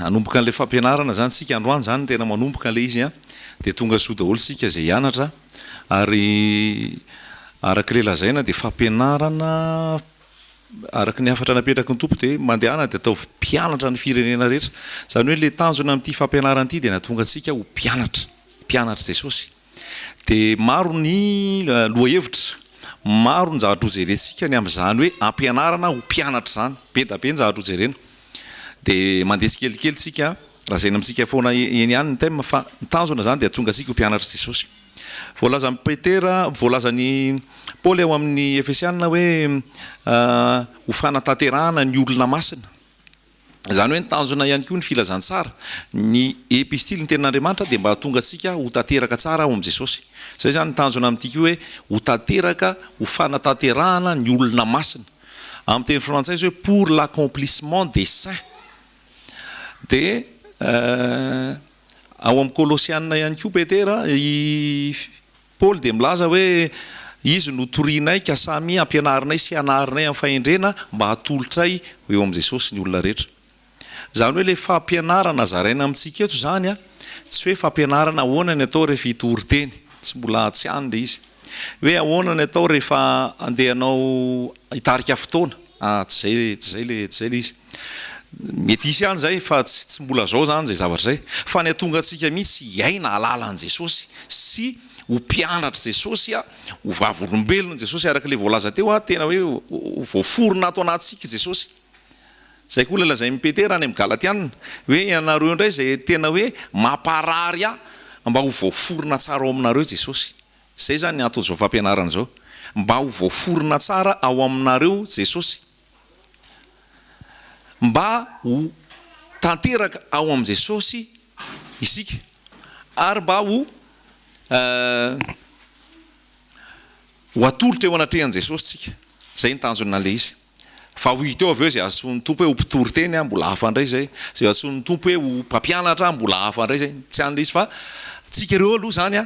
anomboka an'le fampianarana zany sika androany zany tena manomboka an'le izy a de tonga soa daholo sika zay hianatra ary arak'le lazaina de fampianarana araky ny afatra napetraky ny tompo de mandehana de atao mpianatra ny firenena rehetra zany hoe le tanjona amin'ity fampianarana ity de natonga antsika ho mpianatra Jesosy de maro ny loha-hevitra maro ny zavatra hojerentsika ny am'izany hoe ampianarana ho mpianatra zany be da be ny zavatra hojerena de mandeha tsikelikely tsika rahazaina amintsika foana eny ihany ny thème fa ny tanjona zany de tonga antsika ho mpianatra Jesosy voalaza amin'ny Petera voalazany Paoly ao amin'ny Efesiana hoe ho fanatanterahana ny olona masina zany hoe ny tanjona ihany koa ny filazany tsara ny epistily ny tenin'Andriamanitra de mba tonga antsika ho tanteraka tsara ao am' Jesosy zay zany ny tanjona amin'ity hoe ho tanteraka ho fanatanterahana ny olona masina amin'ny teny frantsay hoe pour l'accomplissement des saints de ao amin'ny Kolosiana ihany koa Petera Paul de milaza hoe izy no torinay ka samy ampianarinay sy anarinay amin'ny fahendrena mba hatolotray eo am' Jesosy ny olona rehetra zany hoe le fampianarana zaraina amintsika eto zany a tsy hoe fampianarana ahoana ny atao rehefa hitory-teny tsy mbola tsy any le izy hoe ahoana ny atao rehefa andehanao hitarika fotoana tsy zay le izy mety isy ihany zay fa tsy mbola zao zany zay zavatra zay fa ny atonga antsika mihitsy hiaina halala an' Jesosy sy ho mpianatra Jesosy ho vavolombelona Jesosy araka le voalaza teo tena hoe voaforona ato anatsika Jesosy zay koa le lazay mipetera any amin'ny Galatiana hoe ianareo indray zay tena hoe mamparary mba ho voaforona tsara ao aminareo Jesosy zay zany atao zao fampianarana zao mba ho voaforona tsara ao aminareo Jesosy mba ho tanteraka ao am' Jesosy isika ary mba ho atolotra eo anatrehan' Jesosy tsika zay ny tanjona an'le izy fa ho hiteo avy eo zay ason'ny tompo hoe ho mpitory teny mbola hafa indray zay ason'ny tompo hoe ho mpampianatra mbola hafa indray zay tsy an'le izy fa tsika ireo aloha zany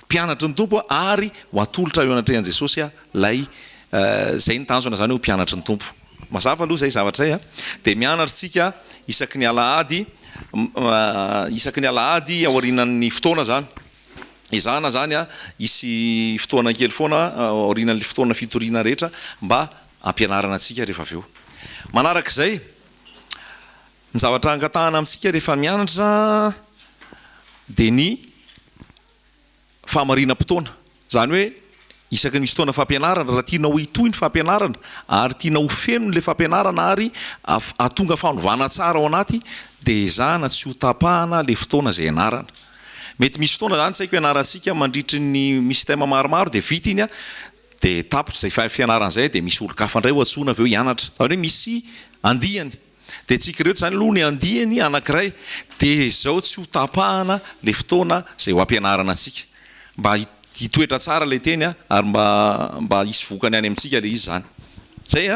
mpianatra ny tompo ary ho atolotra eo anatrehan' Jesosy lay zay ny tanjona zany hoe ho mpianatra ny tompo mazava aloha zay zavatra zay de mianatra tsika isaky ny alahady aorinan'ny fotoana zany izana zany isy fotoana kely foana aorinan'le fotoana fitoriana rehetra mba ampianarana atsika rehefa avy eo manarak'izay ny zavatra angatahana amintsika rehefa mianatra de ny famarinam-potoana zany hoe isaky misy fotoana fampianarana raha tiana ho hitohy ny fampianarana ary tiana ho feno le fampianarana ary atonga fanovana tsara ao anaty de izahana tsy ho tapahana le fotoana zay ianarana mety misy fotoana zany tsy haiko ianarantsika mandritry ny misy tema maromaro de vita iny de tapitra zay fianarana zay de misy olo-kafa indray ho atsona avy eo hianatra zany hoe misy andihany de tsika reto zany aloha ny andihany anankiray de zao tsy ho tapahana le fotoana zay ho ampianarana atsika mba hitoetra tsara le teny ary mba hisy vokany any amintsika le izy zany zay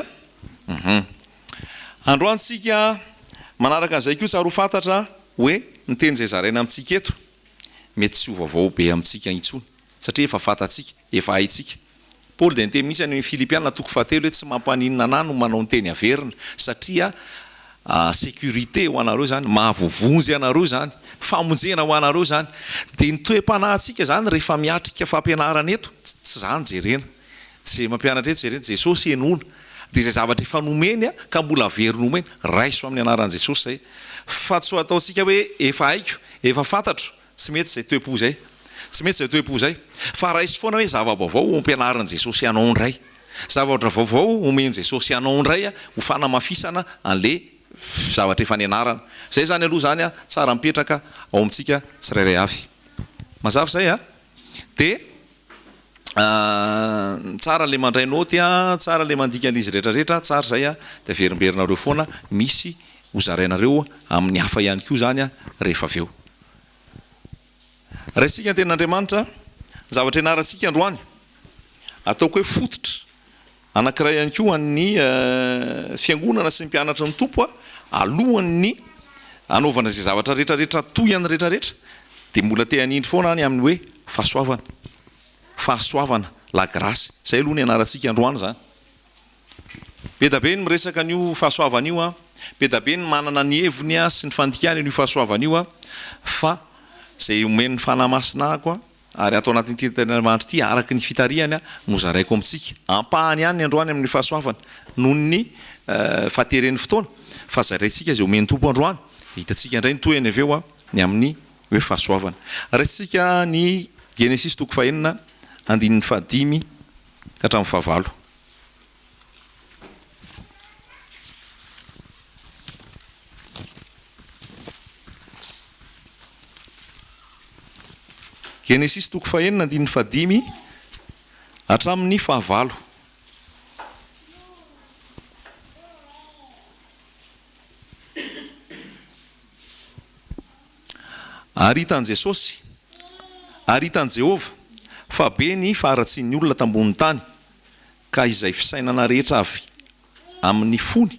androantsika manaraka an'izay koa tsaro fantatra hoe ny teny zay zaraina amintsika eto mety tsy ho vaovao be amintsika intsony satria efa fantatsika efa haitsika Paul de niteny mihitsy any Filipiana toko fahatelo hoe tsy mampaninona ana no manao ny teny averina satria sécurité ho anareo zany mahavovonjy anareo zany famonjena ho anareo zany de ny toe-panahintsika zany rehefa miatrika fampianarana eto tsy zany jerena tsy mampianatra eto jerena Jesosy enona de zay zavatra efa nomeny ka mbola averina omeny raiso amin'ny anaran'i Jesosy zay fa tsy ho ataontsika hoe efa haiko efa fantatro tsy mety zay toe-po zay tsy mety zay toe-po zay fa raiso foana hoe zava-baovao ampianaran'i Jesosy anao indray zavatra vaovao omeny Jesosy anao indray ho fanamafisana an'le zavatra efa nianarana zay zany aloha zany tsara mipetraka ao amintsika tsirairay avy mazava zay de tsara le mandray noty tsara le mandika an'izy rehetrarehetra tsara zay de averimberinareo foana misy hozarainareo amin'ny hafa ihany koa zany rehefa avy eo raha isika ny tenin'Andriamanitra zavatra ianarantsika androany ataoko hoe fototra anankiray ihany koa an'ny fiangonana sy ny mpianatra ny tompo alohan'ny anaovana zay zavatra rehetrarehetra toy any rehetrarehetra de mbola te hanindry foana any amin'ny hoe fahasoavana la grâce zay aloha ny ianarantsika androany zany be da be ny miresaka an'io fahasoavana io be da be ny manana ny heviny a sy ny fandikany io fahasoavana io a fa zay omen'ny fanahymasina koa ary atao anatin'ny tenin'Andriamanitra ity araky ny fitariany a no zaraiko amintsika ampahany ihany ny androany amin'ny fahasoavana noho ny fahateren'ny fotoana fa zaraintsika zay omen'ny tompo androany hitantsika indray ny toyany avy eo a ny amin'ny hoe fahasoavana raisitsika ny Genesis toko 4 andininy 5 ka hatramin'ny 9. Genesis toko 4 andininy 5 hatramin'ny 9. Ary hitan' Jesosy ary hitan' Jehova fa be ny faharatsian'ny olona tambony tany ka izay fisainana rehetra avy amin'ny fony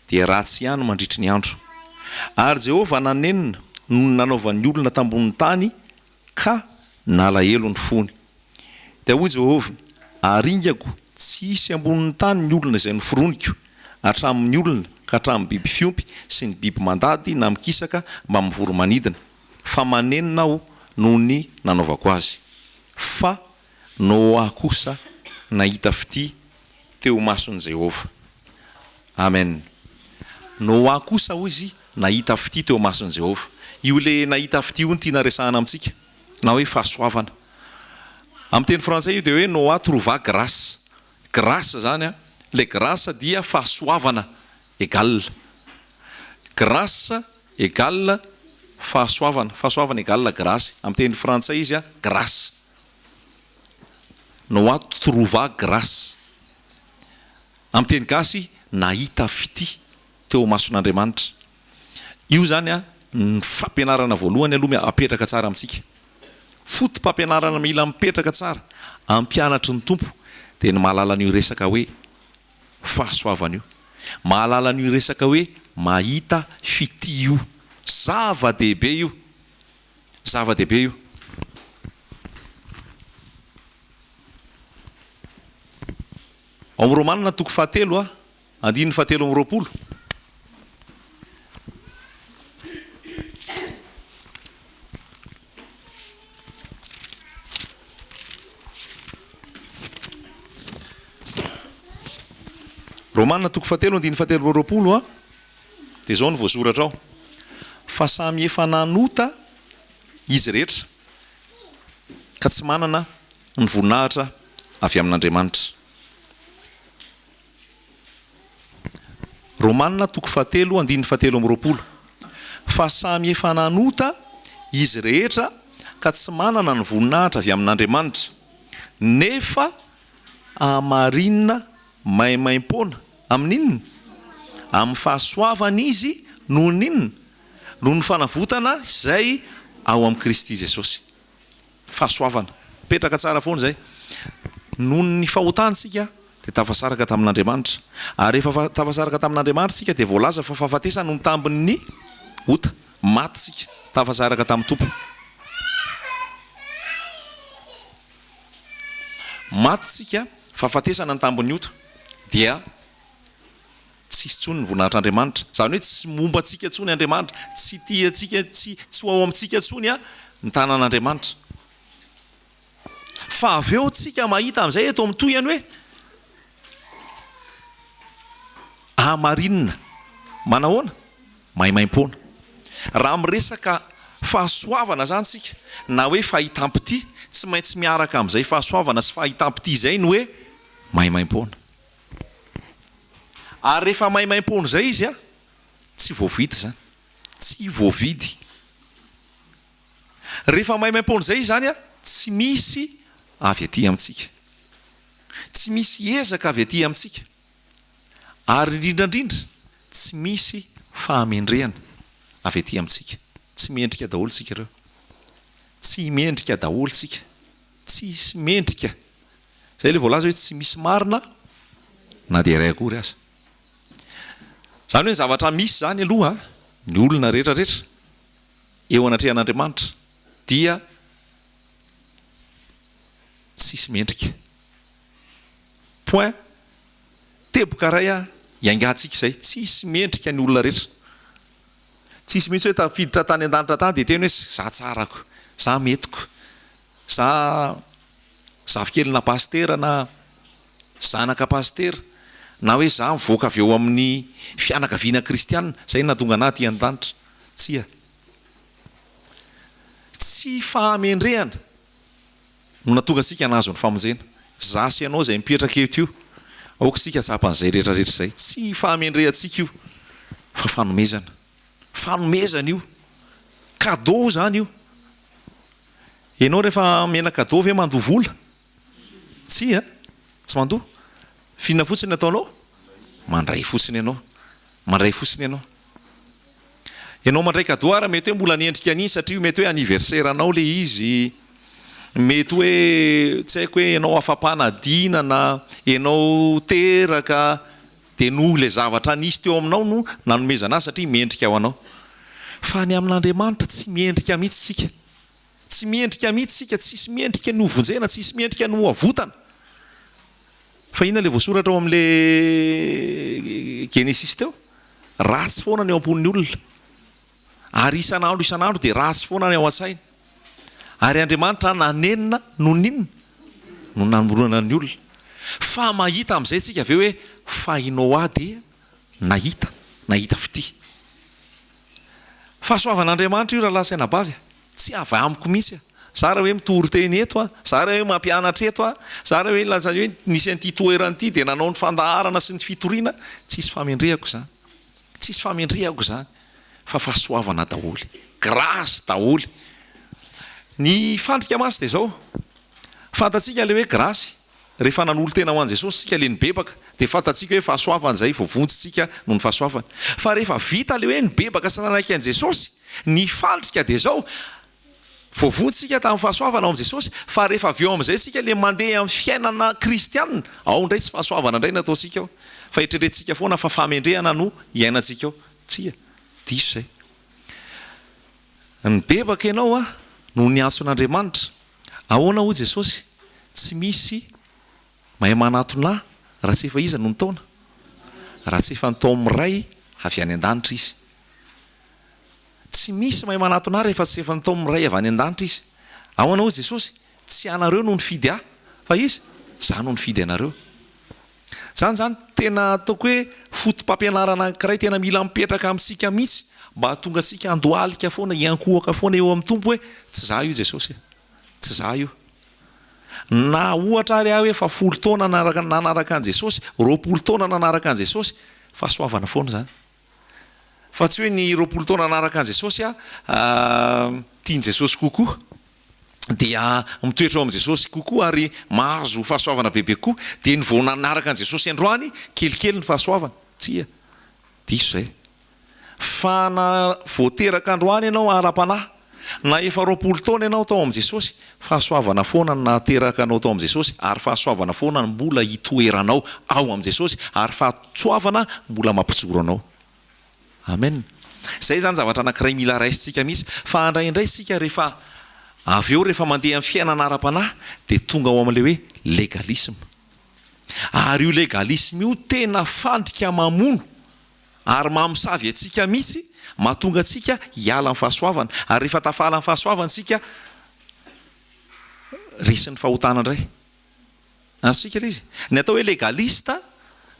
dia ratsy ihany mandritry ny andro ary Jehova nanenina no nanaovan'ny olona tambony tany ka nalahelo ny fony dia hoy Jehova aringako tsy hisy ambonin'ny tany ny olona izay noforoniko hatramin'ny olona ka hatramin'ny biby fiompy sy ny biby mandady na mikisaka mba mivoro manidina fa manenina aho noho ny nanaovako azy fa Noa kosa nahita fity teo mason'i Jehova. Amen. Noa kosa hoy izy nahita fity teo mason'i Jehova. Io le nahita fity io ny tiana resahana amintsika na hoe fahasoavana. Amin'ny teny frantsay io dia hoe Noa trouva grâce. Grâce zany a, le grâce dia fahasoavana égale. Grâce égale fahasoavana. Fahasoavana égale grâce. Amin'ny teny frantsay izy a grâce. Noa trouva grâce. Amin'ny teny gasy nahita fity teo mason'Andriamanitra. Io zany a ny fampianarana voalohany aloha apetraka tsara amintsika. Fotom-pampianarana mila mipetraka tsara ampianatry ny tompo dia ny mahalala an'io resaka hoe fahasoavana io. Mahalala an'io resaka hoe mahita fity io. Zava-dehibe io. Zava-dehibe io. Ao amin'ny Romanina toko 7 andininy 7:20. Romanina toko 7 andininy 7:20 dia zao ny voasoratra ao. Fa samy efa nanota izy rehetra ka tsy manana ny voninahitra avy amin'Andriamanitra. Romanina toko 7 andininy 7:20. Fa samy efa nanota izy rehetra ka tsy manana ny voninahitra avy amin'Andriamanitra, nefa amarinina maimaim-poana amin'inona? Amin'ny fahasoavana izy noho n'inona? Noho ny fanavotana izay ao amin'ny Kristy Jesosy. Fahasoavana. Petraka tsara foana izay. Noho ny fahotantsika dia tafasaraka tamin'Andriamanitra. Ary rehefa tafasaraka tamin'Andriamanitra tsika dia voalaza fa fahafatesana no tambiny ny ota. Maty tsika, tafasaraka tamin'ny tompo. Maty tsika, fahafatesana ny tambiny ota dia tsisy tsony ny voninahitr'Andriamanitra. Zany hoe tsy momba antsika tsony Andriamanitra, tsy tia antsika, tsy ho ao amintsika tsony ny tanan'Andriamanitra. Fa avy eo tsika mahita amin'izay eto amin'ny toyany hoe amarinina manahoana? Maimaim-poana. Raha miresaka fahasoavana zany tsika na hoe fahitam-pity, tsy maintsy miaraka amin'izay fahasoavana sy fahitam-pity izay no hoe maimaim-poana. Ary rehefa maimaim-poana izay izy a, tsy voavidy zany. Tsy voavidy. Rehefa maimaim-poana izay zany a, tsy misy avy aty amintsika. Tsy misy ezaka avy aty amintsika. Ary indrindrandrindra tsy misy fahamendrehana avy aty amintsika. Tsy mendrika daholo tsika ireo. Tsy mendrika daholo tsika. Tsy mendrika. Zay le voalaza hoe tsy misy marina na dia iray akory aza. Zany hoe zavatra misy zany aloha ny olona rehetrarehetra eo anatrehan'Andriamanitra dia tsisy mendrika. Point. Teboka ray iangatsika izay tsisy mendrika ny olona rehetra tsisy mihitsy hoe tafiditra tany an-danitra tany dia teny hoe za tsarako za metiko za zavikelina pastera na zanaka pastera na hoe za mivoaka avy eo amin'ny fianakaviana kristianina zay natonga anaty an-danitra tsy fahamendrehana no natonga sika nazo ny famonjena zasy ianao zay mipetraka eto io aoka sika zapan'izay rehetrarehetra zay tsy fahamendrehantsika io fa fanomezana io cadeau zany io ianao rehefa mena cadeau ve mandoa vola tsy mandoa finona fotsiny ataonao mandray fotsiny ianao mandray cadeau ara mety hoe mbola niendrika an'iny satria mety hoe anniversaire anao le izy mety hoe tsy haiko hoe ianao afampanadiana na ianao teraka dia no le zavatra nisy teo aminao no nanomezana azy satria miendrika ao anao fa ny amin'Andriamanitra tsy miendrika mihitsy sika tsisy miendrika ny hovonjena tsisy miendrika ny hoavotana fa inona le voasoratra ao amin'le Genesis teo ratsy foana ny ao amponin'ny olona ary isan'andro dia ratsy foana ny ao an-tsainy ary Andriamanitra nanenina no ninona no nanomborana ny olona fa mahita amin'izay tsika aveo hoe fa Noa dia nahita fity fahasoavan'Andriamanitra io raha lasaina bavy tsy avy amiko mihitsy za raha hoe mitory teny eto za raha hoe mampianatra eto za raha hoe laza hoe nisy an'ity toerana ity dia nanao ny fandaharana sy ny fitoriana tsisy famendrehako zany fa fahasoavana daholy grâce daholy ny fandrika masy dia zao fantatsika le hoe grâce rehefa nanolo tena ho an' Jesosy sika le nibebaka dia fantatsika hoe fahasoavana zay voavontsitsika no ny fahasoavana fa rehefa vita le hoe nibebaka sy nanaiky an' Jesosy ny fandrika dia zao voavontsika tamin'ny fahasoavana ao am' Jesosy fa rehefa avy eo amin'izay sika le mandeha amin'ny fiainana kristianina ao indray tsy fahasoavana indray nataosika ao fa hitreretintsika foana fa famendrehana no iainantsika ao tsia diso zay nibebaka ianao no ny antson'Andriamanitra ahoana ho Jesosy tsy misy mahay manatona raha tsy efa iza no nitaona raha tsy efa nitao miray avy any an-danitra izy tsy misy mahay manatona rehefa tsy efa nitao miray avy any an-danitra izy ahoana ho Jesosy tsy anareo no nifidy fa izy za no nifidy anareo zany tena ataoko hoe fotom-pampianarana anankiray tena mila mipetraka amintsika mihitsy mba hahatonga antsika andohalika foana iankohaka foana eo amin'ny tompo hoe tsy za io Jesosy tsy za io na ohatra ary aho hoe fa 10 taona nanaraka an' Jesosy 20 taona nanaraka an' Jesosy fahasoavana foana zany fa tsy hoe ny 20 taona nanaraka an' Jesosy tiany Jesosy kokoa dia mitoetra ao am' Jesosy kokoa ary mahazo fahasoavana bebe koa dia ny vao nanaraka an' Jesosy androany kelikely ny fahasoavana tsia diso zay fa na voateraka androany ianao ara-panahy na efa 20 taona ianao tao am' Jesosy fahasoavana foana nateraka anao tao am' Jesosy ary fahasoavana foana mbola hitoeranao ao am' Jesosy ary fahasoavana mbola mampijoro anao amen zay zany zavatra anankiray mila raisitsika mihitsy fa andraindray sika rehefa avy eo rehefa mandeha amin'ny fiainana ara-panahy dia tonga ao amin'le hoe legalisme ary io legalisme io tena fandrika mamono ary mamosavy atsika mihitsy mahatonga atsika hiala amin'ny fahasoavana ary rehefa tafala amin'ny fahasoavana sika resy ny fahotana indray ansika izy ny atao hoe legalista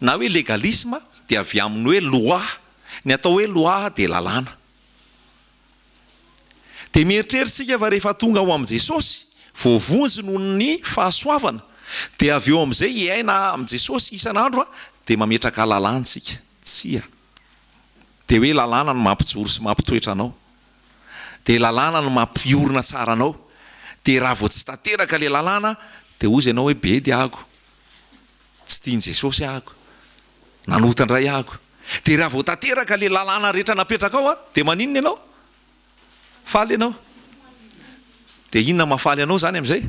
na hoe legalisme dia avy amin'ny hoe loi ny atao hoe loi dia lalàna dia mieritreritsika fa rehefa tonga ao am' Jesosy voavonjy noho ny fahasoavana dia avy eo amin'izay hiaina am' Jesosy isan'andro dia mametraka lalàntsika tsia dia hoe lalàna no mampijoro sy mampitoetra anao dia lalàna no mampiorina tsara anao dia raha vao tsy tanteraka le lalàna dia ozy ianao hoe be dia ahako tsy tiany Jesosy ahako nanotandray ahako dia raha vao tanteraka le lalàna rehetra napetraka ao dia maninona ianao faly ianao dia inona mahafaly anao zany amin'izay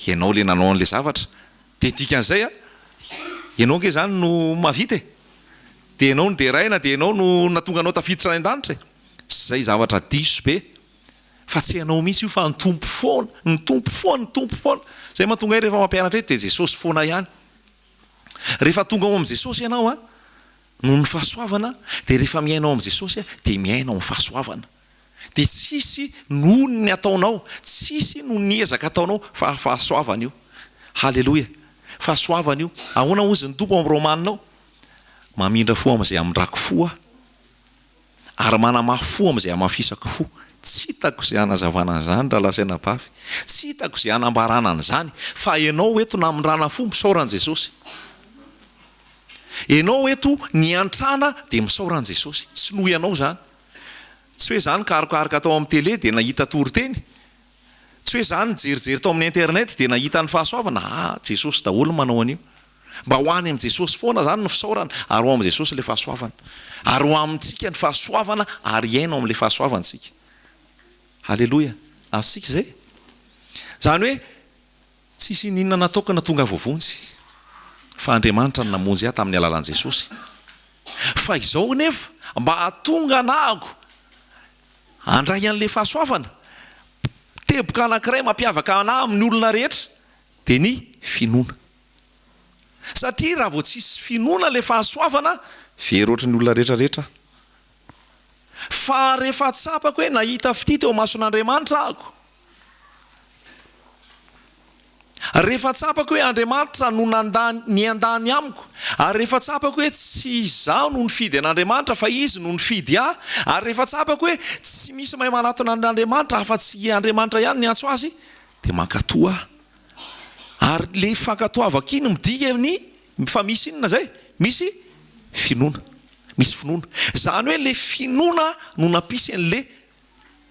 ianao le nanao an'le zavatra dia dikan'izay ianao nke zany no mavita dia ianao no deraina dia ianao no natonga anao tafiditra any an-danitra zay zavatra diso be fa tsy ianao mihitsy io fa ny tompo foana zay mahatonga rehefa mampianatra eto dia Jesosy foana ihany rehefa tonga ao am' Jesosy ianao noho ny fahasoavana dia rehefa miainao am' Jesosy dia miainao amin'ny fahasoavana. Dia tsisy noho ny ataonao, tsisy noho ny ezaka ataonao fa fahasoavana io. Halleloia. Fahasoavana io. Ahoana ozy ny tompo amin'ny Romanina? Mamindra fo am'izay amindrako fo ary manamafy fo am'izay amafisako fo. Tsy hitako izay hanazavana an'izany raha lasaina bavy. Tsy hitako izay hanambarana an'izany fa ianao eto namindrana fo misaoran' Jesosy. Ianao eto niantrana dia misaoran' Jesosy. Tsy noho ianao zany. Tsy hoe zany karokaroka tao amin'ny télé dia nahita toriteny. Tsy hoe zany jerijery tao amin'ny internet dia nahita ny fahasoavana. Jesosy daholo manao an'io. Mba ho any am' Jesosy foana zany no fisaorana ary ho am' Jesosy le fahasoavana. Ary ho amintsika ny fahasoavana ary iainao am'le fahasoavana tsika. Halleloia. Azontsika zay. Zany hoe tsisy ninona natokana tonga voavonjy fa Andriamanitra no namonjy ahy tamin'ny alalan'i Jesosy. Fa izao nefa mba hahatonga anahako handray an'le fahasoavana, teboka anankiray mampiavaka anahy amin'ny olona rehetra dia ny finoana. Satria raha vao tsisy finoana le fahasoavana, very ohatry ny olona rehetrarehetra. Fa rehefa tsapako hoe nahita fity teo mason'Andriamanitra ahako, rehefa tsapako hoe Andriamanitra no niandany amiko, ary rehefa tsapako hoe tsy izaho no nifidy an'Andriamanitra fa izy no nifidy ahy, ary rehefa tsapako hoe tsy misy mahay manatona an'Andriamanitra afa-tsy Andriamanitra ihany ny antso azy, dia mankatoa ahy. Ary le fankatoavako iny midika amin'ny fa misy inona zay? Misy finoana. Misy finoana. Zany hoe le finoana no nampisy an'le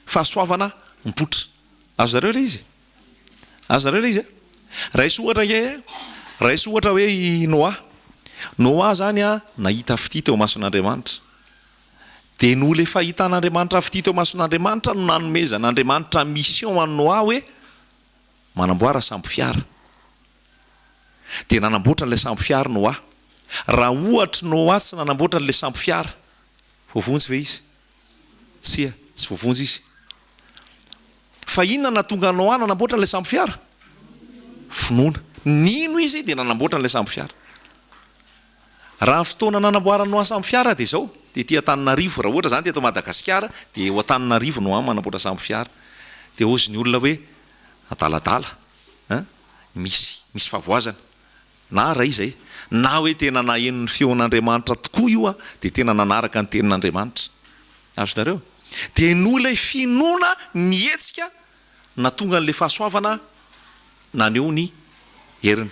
fahasoavana mipoitra. Azonareo le izy? Azonareo le izy? Raisy ohatra hoe i Noa zany nahita fity teo mason'Andriamanitra. Dia no le fahitan'Andriamanitra fity teo mason'Andriamanitra no nanomezan'Andriamanitra mission an'i Noa hoe manamboara sambo fiara. Dia nanamboatra n'ilay sambo fiara Noa. Raha ohatra Noa tsy nanamboatra n'ilay sambo fiara, voavonjy ve izy? Tsy voavonjy izy. Fa inona natonga Noa nanamboatra n'ilay sambo fiara? Finoana. Nino izy dia nanamboatra n'ilay sambo fiara? Raha ny fotoana nanamboaran'ny Noa sambo fiara dia izao, dia ety Antananarivo. Raha ohatra zany teto Madagasikara dia eo Antananarivo Noa manamboatra sambo fiara. Dia ozy ny olona hoe adaladala, misy favoazana. Na raha izay, na hoe tena naheno ny feon'Andriamanitra tokoa io dia tena nanaraka ny tenin'Andriamanitra. Azonareo? Dia no ilay finoana nietsika natonga n'le fahasoavana naneo ny heriny.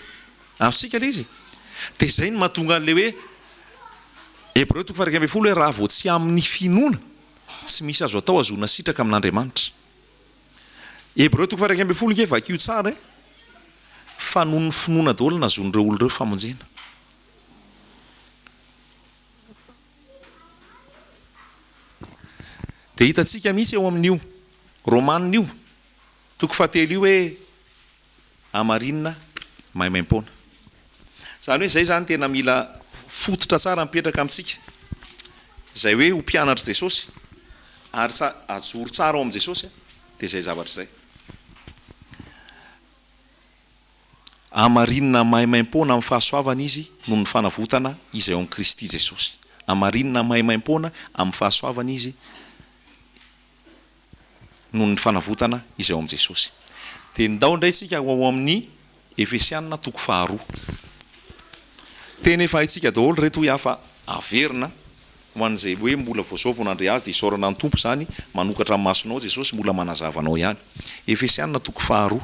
Azontsika le izy? Dia izay no mahatonga n'le hoe Hébreu 12 hoe raha vao tsy amin'ny finoana tsy misy azo atao azona sitraka amin'Andriamanitra. Hébreu 12 nge vakio tsara fa noho ny finoana daholo nazon'ireo olon'ireo famonjena. Dia hitantsika misy eo amin'io Romanina io 7 io hoe amarinina maimaim-poana. Zany hoe zay zany tena mila fototra tsara mipetraka amintsika, zay hoe ho mpianatra Jesosy ary ajoro tsara ao am' Jesosy dia zay zavatra zay. Amarinina maimaim-poana amin'ny fahasoavana izy noho ny fanavotana izay ao amin'ny Kristy Jesosy. Amarinina maimaim-poana amin'ny fahasoavana izy noho ny fanavotana izay ao am' Jesosy. Dia ndao indray tsika ao amin'ny Efesianina 2. Teny efa haitsika daholo reto hoe afa averina ho an'izay hoe mbola voazao vao nandre azy dia isaorana ny tompo zany manokatra amin'ny masonao Jesosy mbola manazavanao ihany. Efesianina 2.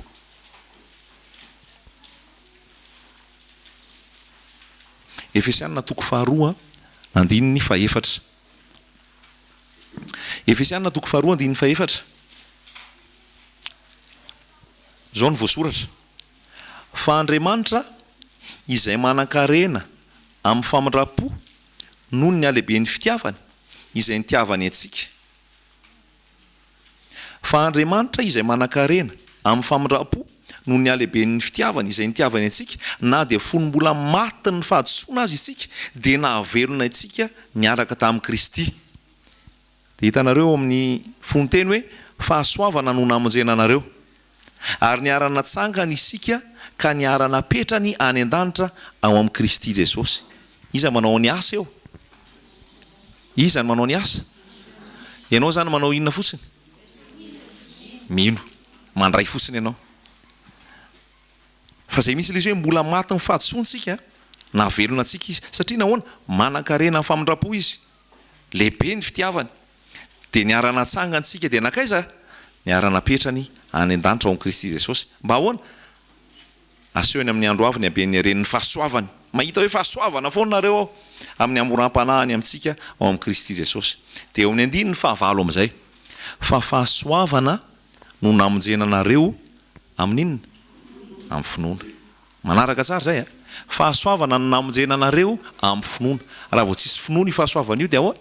Efesianina 2 andininy faefatra. Efesianina 2 andininy faefatra. Zao ny voasoratra. Fa Andriamanitra izay manan-karena amin'ny famindrapo noho ny halehiben'ny fitiavany izay nitiavany antsika. Fa Andriamanitra izay manan-karena amin'ny famindrapo noho ny halehiben'ny fitiavany izay nitiavany antsika, na dia fonombola maty ny fahadisoana azy isika dia nahavelona antsika niaraka tamin'i Kristy. Dia hitanareo amin'ny fonteny hoe fahasoavana no namonjena anareo ary niarana tsangany isika ka niarana petrany any an-danitra ao amin'ny Kristy Jesosy. Iza manao ny asa eo? izany manao ny asa ianao zany manao inona fotsiny mino mandray fotsiny ianao fa zay misy le izy hoe mbola maty ny fahadisoantsika na velona antsika izy satria nahoana manan-karena ny famindrapo izy lehibe ny fitiavany dia niarana tsangantsika dia nakaiza niarana petrany any an-danitra ao amin'i Kristy Jesosy mba ahoana asehony amin'ny andro avy ny aben'ny haren'ny fahasoavany mahita hoe fahasoavana foana nareo ao amin'ny amoram-panahany amintsika ao amin'i Kristy Jesosy dia eo amin'ny andiny ny fahavalo amin'izay fa fahasoavana no namonjena anareo amin'inona amin'ny finoana manaraka tsara zay a fahasoavana no namonjena anareo amin'ny finoana raha vao tsisy finoana io fahasoavana io dia ahoana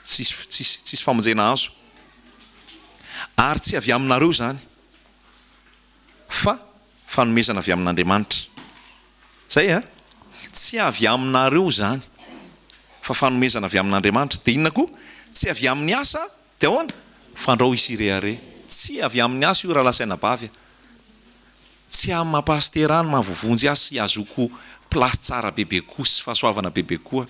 tsisy famonjena azo ary tsy avy aminareo zany fa fanomezana avy amin'Andriamanitra zay a tsy avy aminareo zany fa fanomezana avy amin'Andriamanitra dia inona koa tsy avy amin'ny asa dia ahoana fandrao isirehare tsy avy amin'ny asa io raha lasaina bavy tsy amin'ny mampasterany mahavoavonjy asy azoko plasy tsara bebe koa sy fahasoavana bebe koa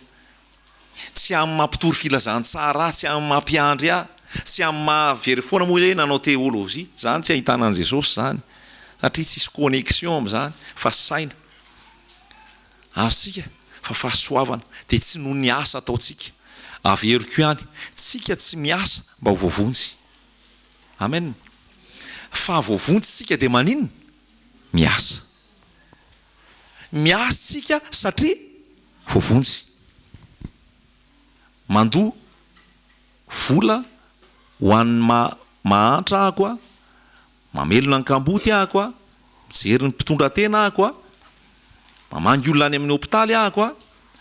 tsy amin'ny mampitory filazantsara tsy amin'ny mampiandry tsy amin'ny mahavery foana moa hoe nanao teolojia zany tsy ahitana an' Jesosy zany satria tsisy connexion amin'izany fa saina azontsika fa fahasoavana dia tsy noho ny asa ataontsika averiko ihany tsika tsy miasa mba ho voavonjy amen fa voavonjy tsika dia maninona miasa tsika satria voavonjy mandoa vola ho an'ny mahantra ahako a mamelona ny kamboty ahako a mijery ny mpitondra tena ahako a mamangy olona any amin'ny hôpitaly ahako a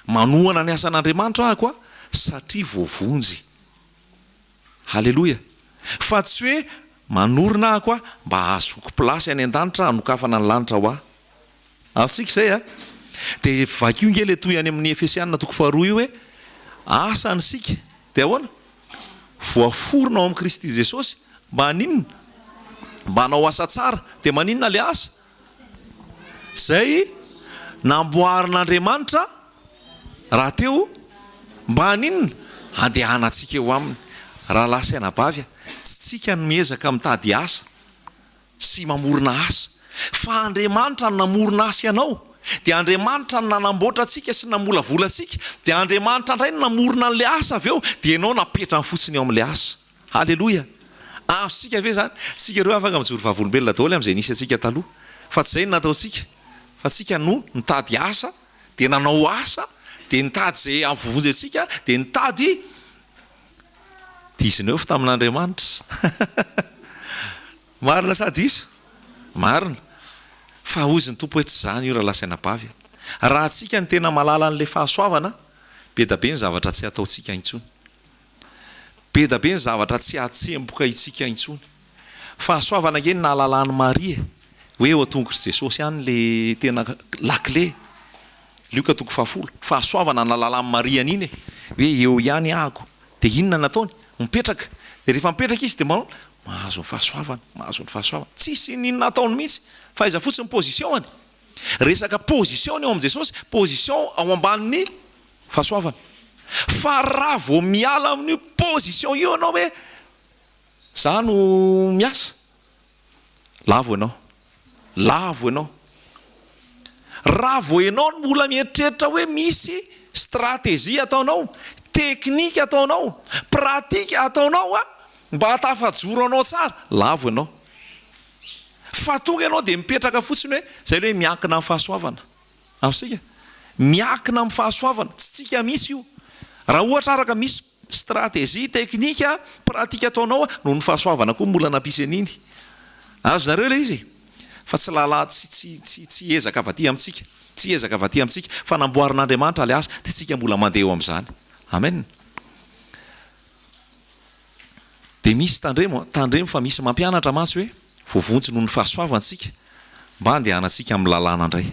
manohana ny asan'Andriamanitra ahako a satria voavonjy halleloia fa tsy hoe manorina ahako a mba ahazoko plasy any an-danitra hanokafana ny lanitra ho azontsika zay a dia vakio nge le toy any amin'ny Efesianina 4 io hoe asany sika dia ahoana voaforona ao amin'i Kristy Jesosy mba haninona mba hanao asa tsara dia maninona le asa zay namboarin'Andriamanitra raha teo mba haninona handehanantsika eo aminy raha lasaina bavy tsy tsika no miezaka mitady asa sy mamorona asa fa Andriamanitra no namorona asa ianao dia Andriamanitra no nanamboatra antsika sy namolavola antsika dia Andriamanitra indray no namorona an'le asa avy eo dia ianao napetra ny fotsiny eo amin'le asa halleloia azontsika ve zany tsika ireo afaka mijoro vavolombelona daholo amin'izay nisy antsika taloha fa tsy zay no nataontsika fa tsika no nitady asa dia nanao asa dia nitady zay am'vovonjy antsika dia nitady diizina eo fa tamin'Andriamanitra marina sady iso marina fa ozy ny tompo hoe tsy zany io raha lasaina bavy raha atsika ny tena malala n'le fahasoavana be da be ny zavatra tsy ataontsika intsony be da be ny zavatra tsy atsemboka itsika intsony fahasoavana ngeny nahalalany Maria hoe eo atongo Kristy Jesosy ihany le tena lakle Luka 10 fahasoavana nahalalany Maria an'iny hoe eo ihany ahako dia inona nataony mipetraka dia rehefa mipetraka izy dia manao mahazo ny fahasoavana tsisy ninona ataony mihitsy fa iza fotsiny ny position resaka position eo amin'i Jesosy position ao ambanin'ny fahasoavana fa raha vao miala amin'io position io ianao hoe za no miasa lavo ianao raha vao ianao no mbola mieritreritra hoe misy stratégie ataonao teknika ataonao pratika ataonao mba hatafajoro anao tsara lavo ianao fa tonga ianao dia mipetraka fotsiny hoe zay hoe miankina amin'ny fahasoavana amitsika miankina amin'ny fahasoavana tsy tsika misy io raha ohatra araka misy stratégie teknika pratika ataonao no ny fahasoavana koa mbola nampisy an'iny azonareo le izy fa tsy lala tsy ezaka avaty amintsika fa namboarin'Andriamanitra le asa dia tsika mbola mandeha eo amin'izany amen dia misy tandremo fa misy mampianatra mantsy hoe voavonjy noho ny fahasoavantsika mba handehanantsika amin'ny lalàna indray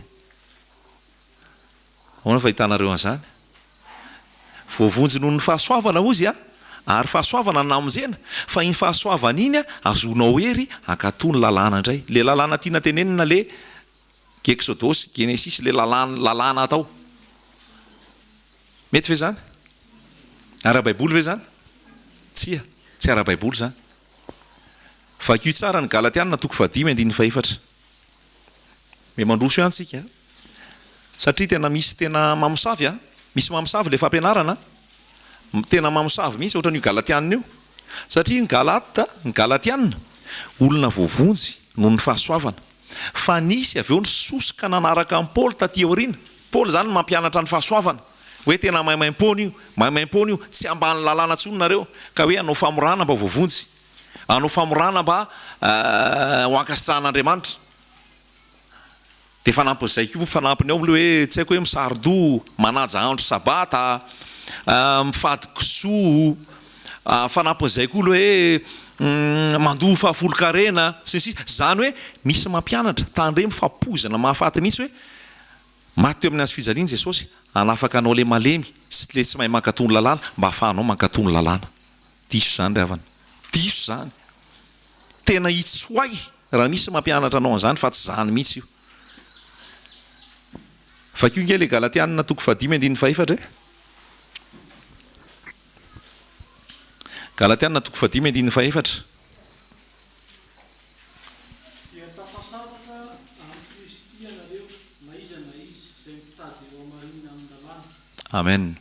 ahoana fahitanareo an'izany voavonjy noho ny fahasoavana ozy ary fahasoavana namonjena fa iny fahasoavana iny azonao hery hankatoy ny lalàna indray le lalàna tiana tenenina le Exodosy Genesis le lalàna atao mety ve zany ara-baiboly ve zany tsy ara-baiboly zany fa kio tsara ny galatiana toko fadimy andiny faefatra me mandroso io antsika satria tena misy tena mamosavy misy mamosavy le fampianarana tena mamosavy misy ohatran'io galatiana io satria ny galatiana olona voavonjy noho ny fahasoavana fa nisy avy eo ny sosoka nanaraka amin'ny Paoly taty aoriana Paoly zany mampianatra ny fahasoavana hoe tena maimaim-pony io tsy ambany lalàna tsony nareo ka hoe anao famorana mba voavonjy anao famorana mba ho ankasitrahan'Andriamanitra de fanampin'izay koa fanampiny ao le hoe tsy haiko hoe misarido manaja andro sabata mifady kisoa fanampin'izay koa le hoe mandoa fahafolo-karena sisy zany hoe misy mampianatra tandre mifampozana mahafaty mihitsy hoe maty teo amin'ny azy fijaliany Jesosy anafaka anao le malemy sy le tsy mahay mankatony lalàna mba ahafahanao mankatony lalàna diso zany ravana diso zany tena hitsoay raha misy mampianatra anao an'izany fa tsy zany mihitsy io fa kio nge le galatiana toko fadimy andiny faefatra galatiana toko fadimy andiny faefatra amen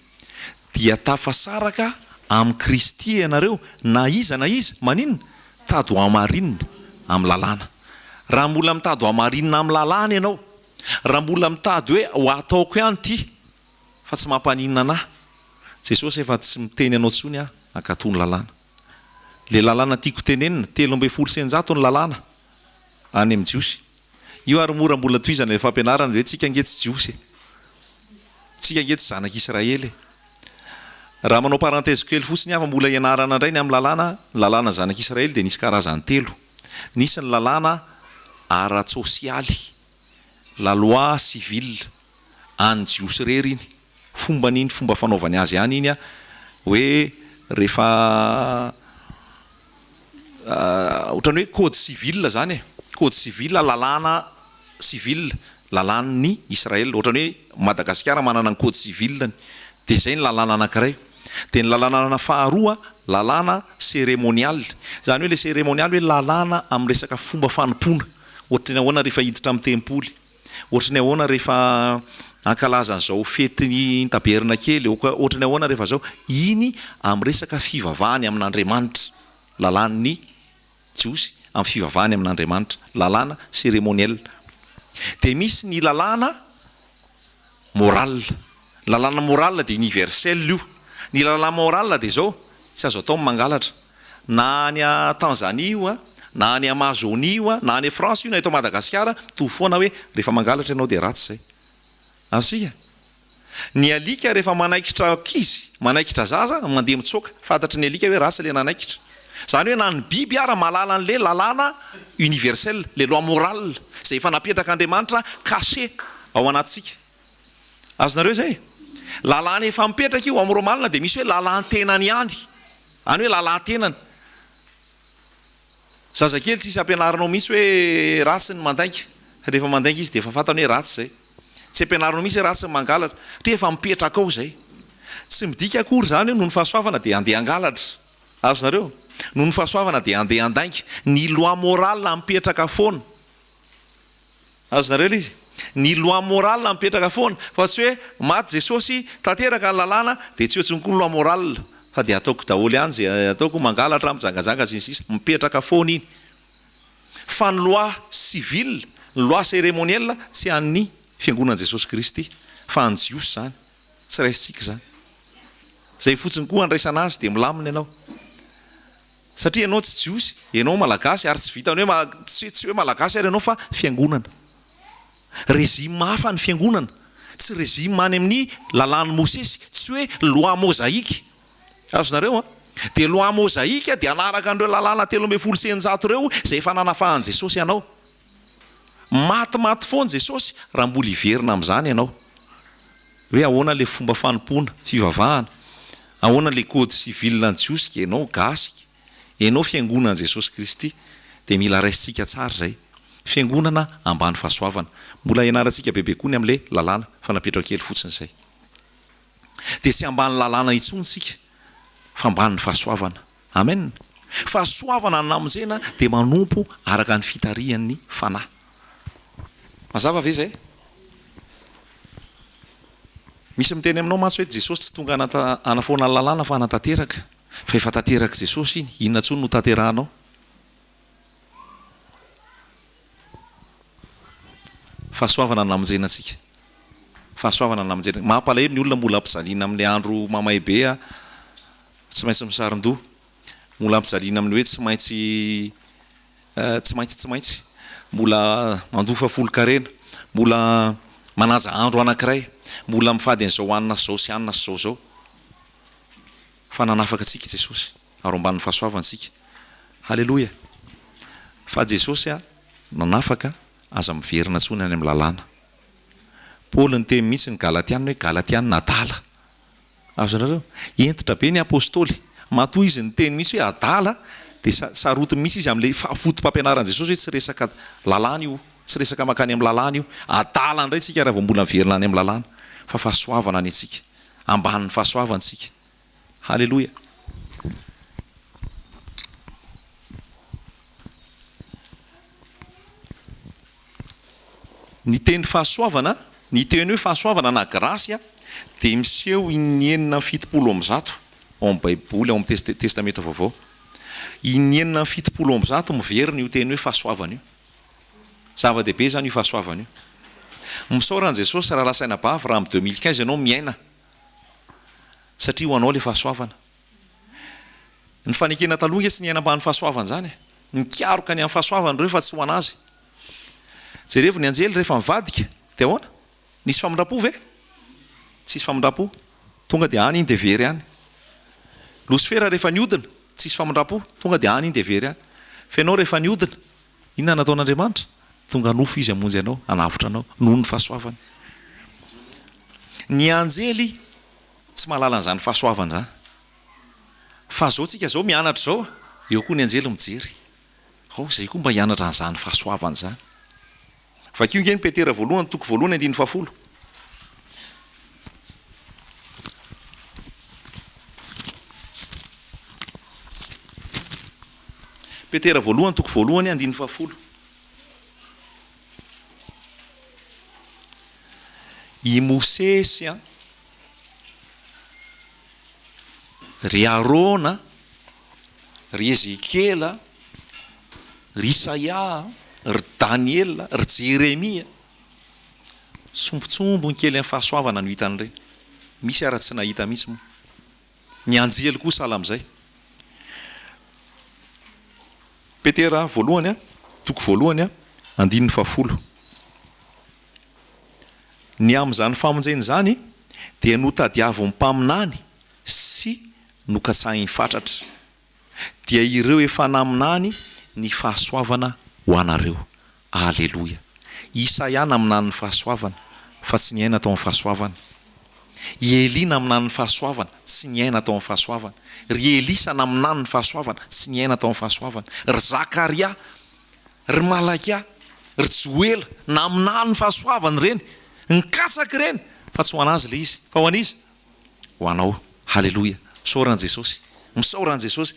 dia tafasaraka amin'ny Kristy ianareo na iza maninona tady ho amarinina amin'ny lalàna raha mbola mitady ho amarinina amin'ny lalàna ianao raha mbola mitady hoe ho ataoko ihany ty fa tsy mampaninina anahy Jesosy efa tsy miteny anao tsony ankatony lalàna le lalàna tiako tenenina 300 ny lalàna any amin'ny jiosy io ary mora mbola toizana le fampianarana hoe tsika ngetsy jiosy tsika ngetsy zanak'Israely raha manao parenthèse kely fotsiny afa mbola ianarana indray ny amin'ny lalàna zanak'Israely de nisy karazany 3 nisy ny lalàna ara-tsosialy la loi civile any jiosy rery iny fomba niny fomba fanaovany azy any iny hoe rehefa ohatrany hoe code civil zany code civil lalàna civil lalàn'ny Israel ohatrany hoe Madagasikara manana ny code civil de zay ny lalàna anankiray de ny lalàna faharoa lalàna cérémonial zany hoe le cérémonial hoe lalàna amin'ny resaka fomba fanompona ohatrany ahoana rehefa hiditra amin'ny tempoly ohatrany ahoana rehefa ankalaza an'izao fety taberna kely ohatrany ahoana rehefa zao iny amin'ny resaka fivavahany amin'Andriamanitra lalàn'ny jiosy amin'ny fivavahany amin'Andriamanitra lalàna cérémoniel de misy ny lalàna moral de universel io ny lalàna moral de zao tsy azo atao mangalatra na any a Tanzania io na any Amazonie io na any France io na eto Madagasikara to foana hoe rehefa mangalatra ianao de ratsy zay asika ny alika rehefa manaikitra ankizy manaikitra zaza mandeha mitsoka fantatry ny alika hoe ratsy le nanaikitra zany hoe na ny biby ara malala an'le lalàna universel le loi moral zay efa napetraka Andriamanitra caché ao anatsika azonareo zay lalàna efa mipetraka io amin'ny Romanina de misy hoe lalàn-tenany ihany any hoe lalàn-tenany zazakely tsisy ampianaranao misy hoe ratsy ny mandainga rehefa mandainga izy de efa fantany hoe ratsy zay tsy ampianaranao misy hoe ratsy ny mangalatra satria efa mipetraka ao zay tsy midika akory zany hoe noho ny fahasoavana de andeha angalatra azonareo noho ny fahasoavana de andeha andainga ny loi morale mipetraka foana azonareo izy ny loi morale mipetraka foana fa tsy hoe maty Jesosy tanteraka ny lalàna de tsy ohatsy ny koa loi morale fa de ataoko daholo ihany zay ataoko mangalatra mijangajanga sisy mipetraka foana iny fa ny loi civile ny loi cérémonielle tsy an'ny fiangonan'i Jesosy Kristy fa ny jiosy zany tsy raisitsika zany zay fotsiny koa andraisana azy de milamina ianao satria ianao tsy jiosy ianao malagasy ary tsy vitany hoe tsy hoe malagasy ary ianao fa fiangonana régime hafa ny fiangonana tsy régime any amin'ny lalàn'ny Mosesy tsy hoe loi mosaïque azonareo de loi mosaïque de anaraka an'ireo lalàna 300 reo zay efa nanafahan'i Jesosy ianao maty foana Jesosy raha mbola hiverina amin'izany ianao hoe ahoana le fomba fanompona fivavahana ahoana le code civil ny jiosy ke ianao gasy ianao fiangonan'i Jesosy Kristy de mila raisitsika tsara zay fiangonana ambany fahasoavana mbola ianarantsika bebe koa ny am'le lalàna fa napetraka kely fotsiny zay de tsy ambany lalàna itsony tsika fa mbany fahasoavana. Amen. Fahasoavana namn'izayna dia manompo araka ny fitarihan'ny fanahy. Mazava ve zay? Misy miteny aminao mantsy hoe Jesosy tsy tonga anafoana ny lalàna fa hanatanteraka. Fa efa tanteraka Jesosy iny, inona ntsony no tanterahanao? Fahasoavana namonjena antsika. Fahasoavana namonjena. Mahampalahelo ny olona mbola ampijaliana amin'ny andro mamay be tsy maintsy misaron-doha. Mbola ampijaliana amin'ny hoe tsy maintsy. Mbola mandofa folo karena. Mbola manaja andro anankiray. Mbola mifady an'izao hanina sy zao sy hanina sy zao. Fa nanafaka antsika Jesosy. Ary ambanin'ny fahasoavantsika. Halleloja. Fa Jesosy nanafaka aza miverina ntsony any amin'ny lalàna. Paoly ny teny mihitsy ny Galatiana hoe Galatiana natala. Azonareo? Entitra be ny apôstôly. Matoa izy ny teny mihitsy hoe adala dia sarotiny mihitsy izy amin'ilay fotom-pampianaran'i Jesosy hoe tsy resaka lalàna io, tsy resaka makany amin'ny lalàna io. Adala indray tsika raha vao mbola miverina any amin'ny lalàna. Fa fahasoavana any antsika. Ambanin'ny fahasoavantsika. Halleloja. Ny teny fahasoavana, ny teny hoe fahasoavana na grasy dia miseho inenina 700 ao amin'ny Baiboly, ao amin'ny testamenta vaovao. Inenina 700 miverina io teny hoe fahasoavana io. Zava-dehibe zany io fahasoavana io. Misaoran'i Jesosy raha lasaina bava raha amin'ny 2015 ianao miaina. Satria ho anao ilay fahasoavana. Ny fanekena taloha tsy niaina ambany fahasoavana zany. Nikaroka ny amin'ny fahasoavana ireo fa tsy ho anazy. Jerevo ny anjely rehefa mivadika dia ahoana? Nisy famindrapo ve? Tsisy famindrapo. Tonga dia any iny dia very any. Losifera rehefa niodina, tsisy famindrapo. Tonga dia any iny dia very any. Fa ianao rehefa niodina, inona nataon'Andriamanitra? Tonga nofo izy hamonjy anao, hanavotra anao, noho ny fahasoavana. Ny anjely tsy mahalala an'izany fahasoavana zany. Fa zao tsika zao mianatra zao, eo koa ny anjely mijery. Zay koa mba hianatra an'izany fahasoavana zany. Vakio nge ny Petera voalohany, toko voalohany 10. Petera voalohany, toko voalohany 10. I Mosesy ry Arona, ry Ezekela, ry Isaia, ry Daniela, ry Jeremia, sombontsombo ny kely amin'ny fahasoavana no hitan'ireny. Misy ara tsy nahita mihitsy moa. Ny anjely koa sahala amin'izay. Petera voalohany, toko voalohany 10. Ny amin'izany famonjeny zany dia notadiavo ny mpaminany sy nokatsahiny fatratra. Dia ireo efa naminany ny fahasoavana ho anareo. Alleloja. Isaia naminany ny fahasoavana fa tsy niaina tao amin'ny fahasoavana. I Eli naminany ny fahasoavana tsy niaina tao amin'ny fahasoavana. Ry Elisa naminany ny fahasoavana tsy niaina tao amin'ny fahasoavana. Ry Zakaria, ry Malakia, ry Joela naminany ny fahasoavana ireny. Nikatsaka ireny fa tsy ho anazy le izy, fa ho an'izy ho anao. Halleloja. Misaoran'i Jesosy. Misaoran'i Jesosy.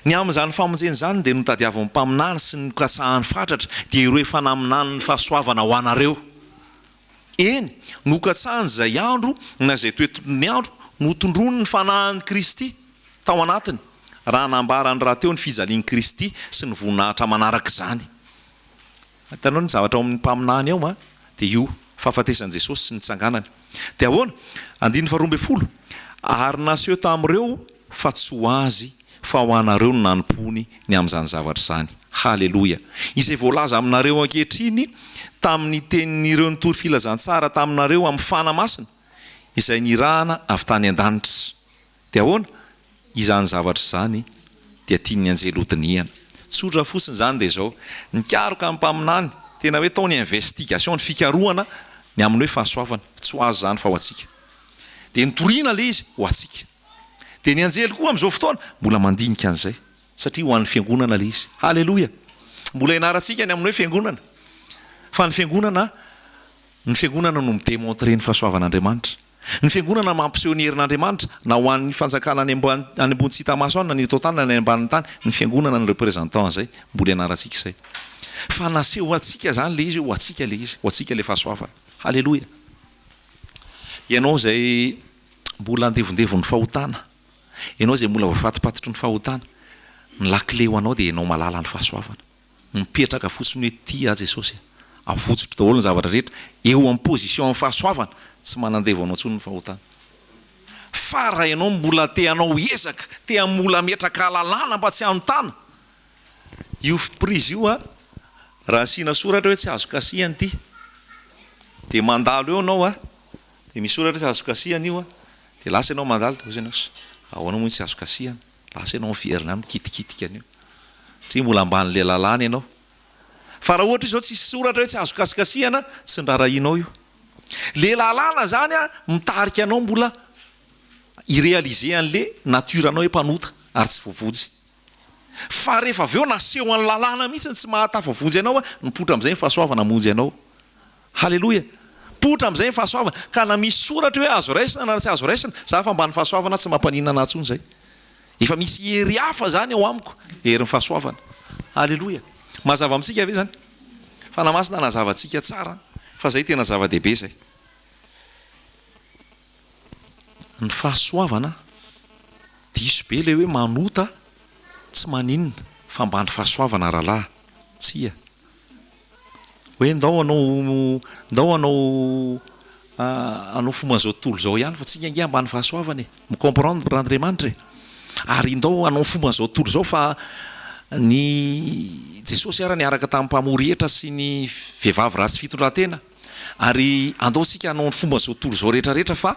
Ny amin'izany famonjeny zany dia notadiavo ny mpaminany sy nokatsahany fatratra dia ireo efa naminany ny fahasoavana ho anareo. Eny, nokatsahany izay andro na izay toetrony andro notondrony ny fanahin'i Kristy tao anatiny. Raha nambarany raha teo ny fijalian'i Kristy sy ny voninahitra manaraka izany. Hitanao ny zavatra ao amin'ny mpaminany ao dia io fahafatesan'i Jesosy sy ny tsanganany. Dia ahoana? 12. Ary naseho tamin'ireo fa tsy ho azy fa ho anareo no nanompoany ny amin'izany zavatra izany. Halleloja. Izay voalaza aminareo ankehitriny tamin'ny tenin'ireo nitory filazantsara taminareo amin'ny fanamasina izay nirahana avy tany an-danitra. Dia ahoana? Izany zavatra izany dia tian'ny anjely hodinihana. Tsotra fotsiny zany dia izao. Nikaroka amin'ny mpaminany tena hoe tao ny investigation, ny fikarohana ny amin'ny hoe fahasoavana. Tsy ho azy zany fa ho atsika. Dia nitoriana le izy ho atsika. Dia ny anjely koa amin'izao fotoana mbola mandinika an'izay satria ho an'ny fiangonana le izy. Halleloja. Mbola ianarantsika ny amin'ny hoe fiangonana. Fa ny fiangonana no midémontrer ny fahasoavan'Andriamanitra. Ny fiangonana mampiseho ny herin'Andriamanitra na ho an'ny fanjakana any ambony tsy hita maso any na ny eto tany na ny ambanin'ny tany, ny fiangonana ny représentant zay mbola anarantsika izay. Fa naseho atsika zany le izy ho atsika le izy, ho atsika le fahasoavana. Halleloia. Ianao zay mbola andevondevon'ny fahotana, ianao zay mbola vafatipatotry ny fahotana, ny lakile ho anao dia ianao malala ny fahasoavana. Mipetraka fotsiny hoe ty a Jesosy, avotsotro daholo ny zavatra rehetra, eo amin'ny position amin'ny fahasoavana, tsy manandevo anao tsony ny fahotana. Fa raha ianao mbola te anao ezaka, te mbola metraka lalàna mba tsy anontana, io prise io a, raha asiana soratra hoe tsy azo kasihany ty, dia mandalo eo anao a, dia misoratra tsy azo kasihany io a, dia lasa ianao mandalo, ahoana moa tsy azo kasihany, lasa ianao miverina amin'ny kitikitika an'io, satria mbola amban'le lalàna ianao. Fa raha ohatra izao tsisy soratra hoe tsy azo kasikasihana, tsy ndrarahinao io. Le lalàna zany a mitarika anao mbola iréaliser an'le nature anao hoe mpanota ary tsy voavojy. Fa rehefa avy eo naseho an'ny lalàna mihitsy tsy mahatafavojy anao a, mipotra amin'izay ny fahasoavana monjy anao. Halleloia. Potra amin'izay ny fahasoavana, ka na misy soratra hoe azo raisina na tsy azo raisina, za fa mba ny fahasoavana tsy mampaninana atsony zay. Efa misy hery hafa zany ao amiko, herin'ny fahasoavana. Halleloia. Mazava amintsika ve zany? Fa namasina nazavantsika tsara, fa zay tena zava-dehibe zay. Ny fahasoavana diso be le hoe manota tsy maninona fa mba ny fahasoavana rahalahy, tsia. Hoe ndao anao fomba zao tontolo zao ihany fa tsika ngia mba ny fahasoavana e, micomprendre Andriamanitra e. Ary ndao anao fomba zao tontolo zao fa ny Jesosy ara niaraka tamin'ny mpamory-hitra sy ny vehivavy ratsy fitondran-tena, ary andaotsika anao ny fomba zao tontolo zao rehetrarehetra, fa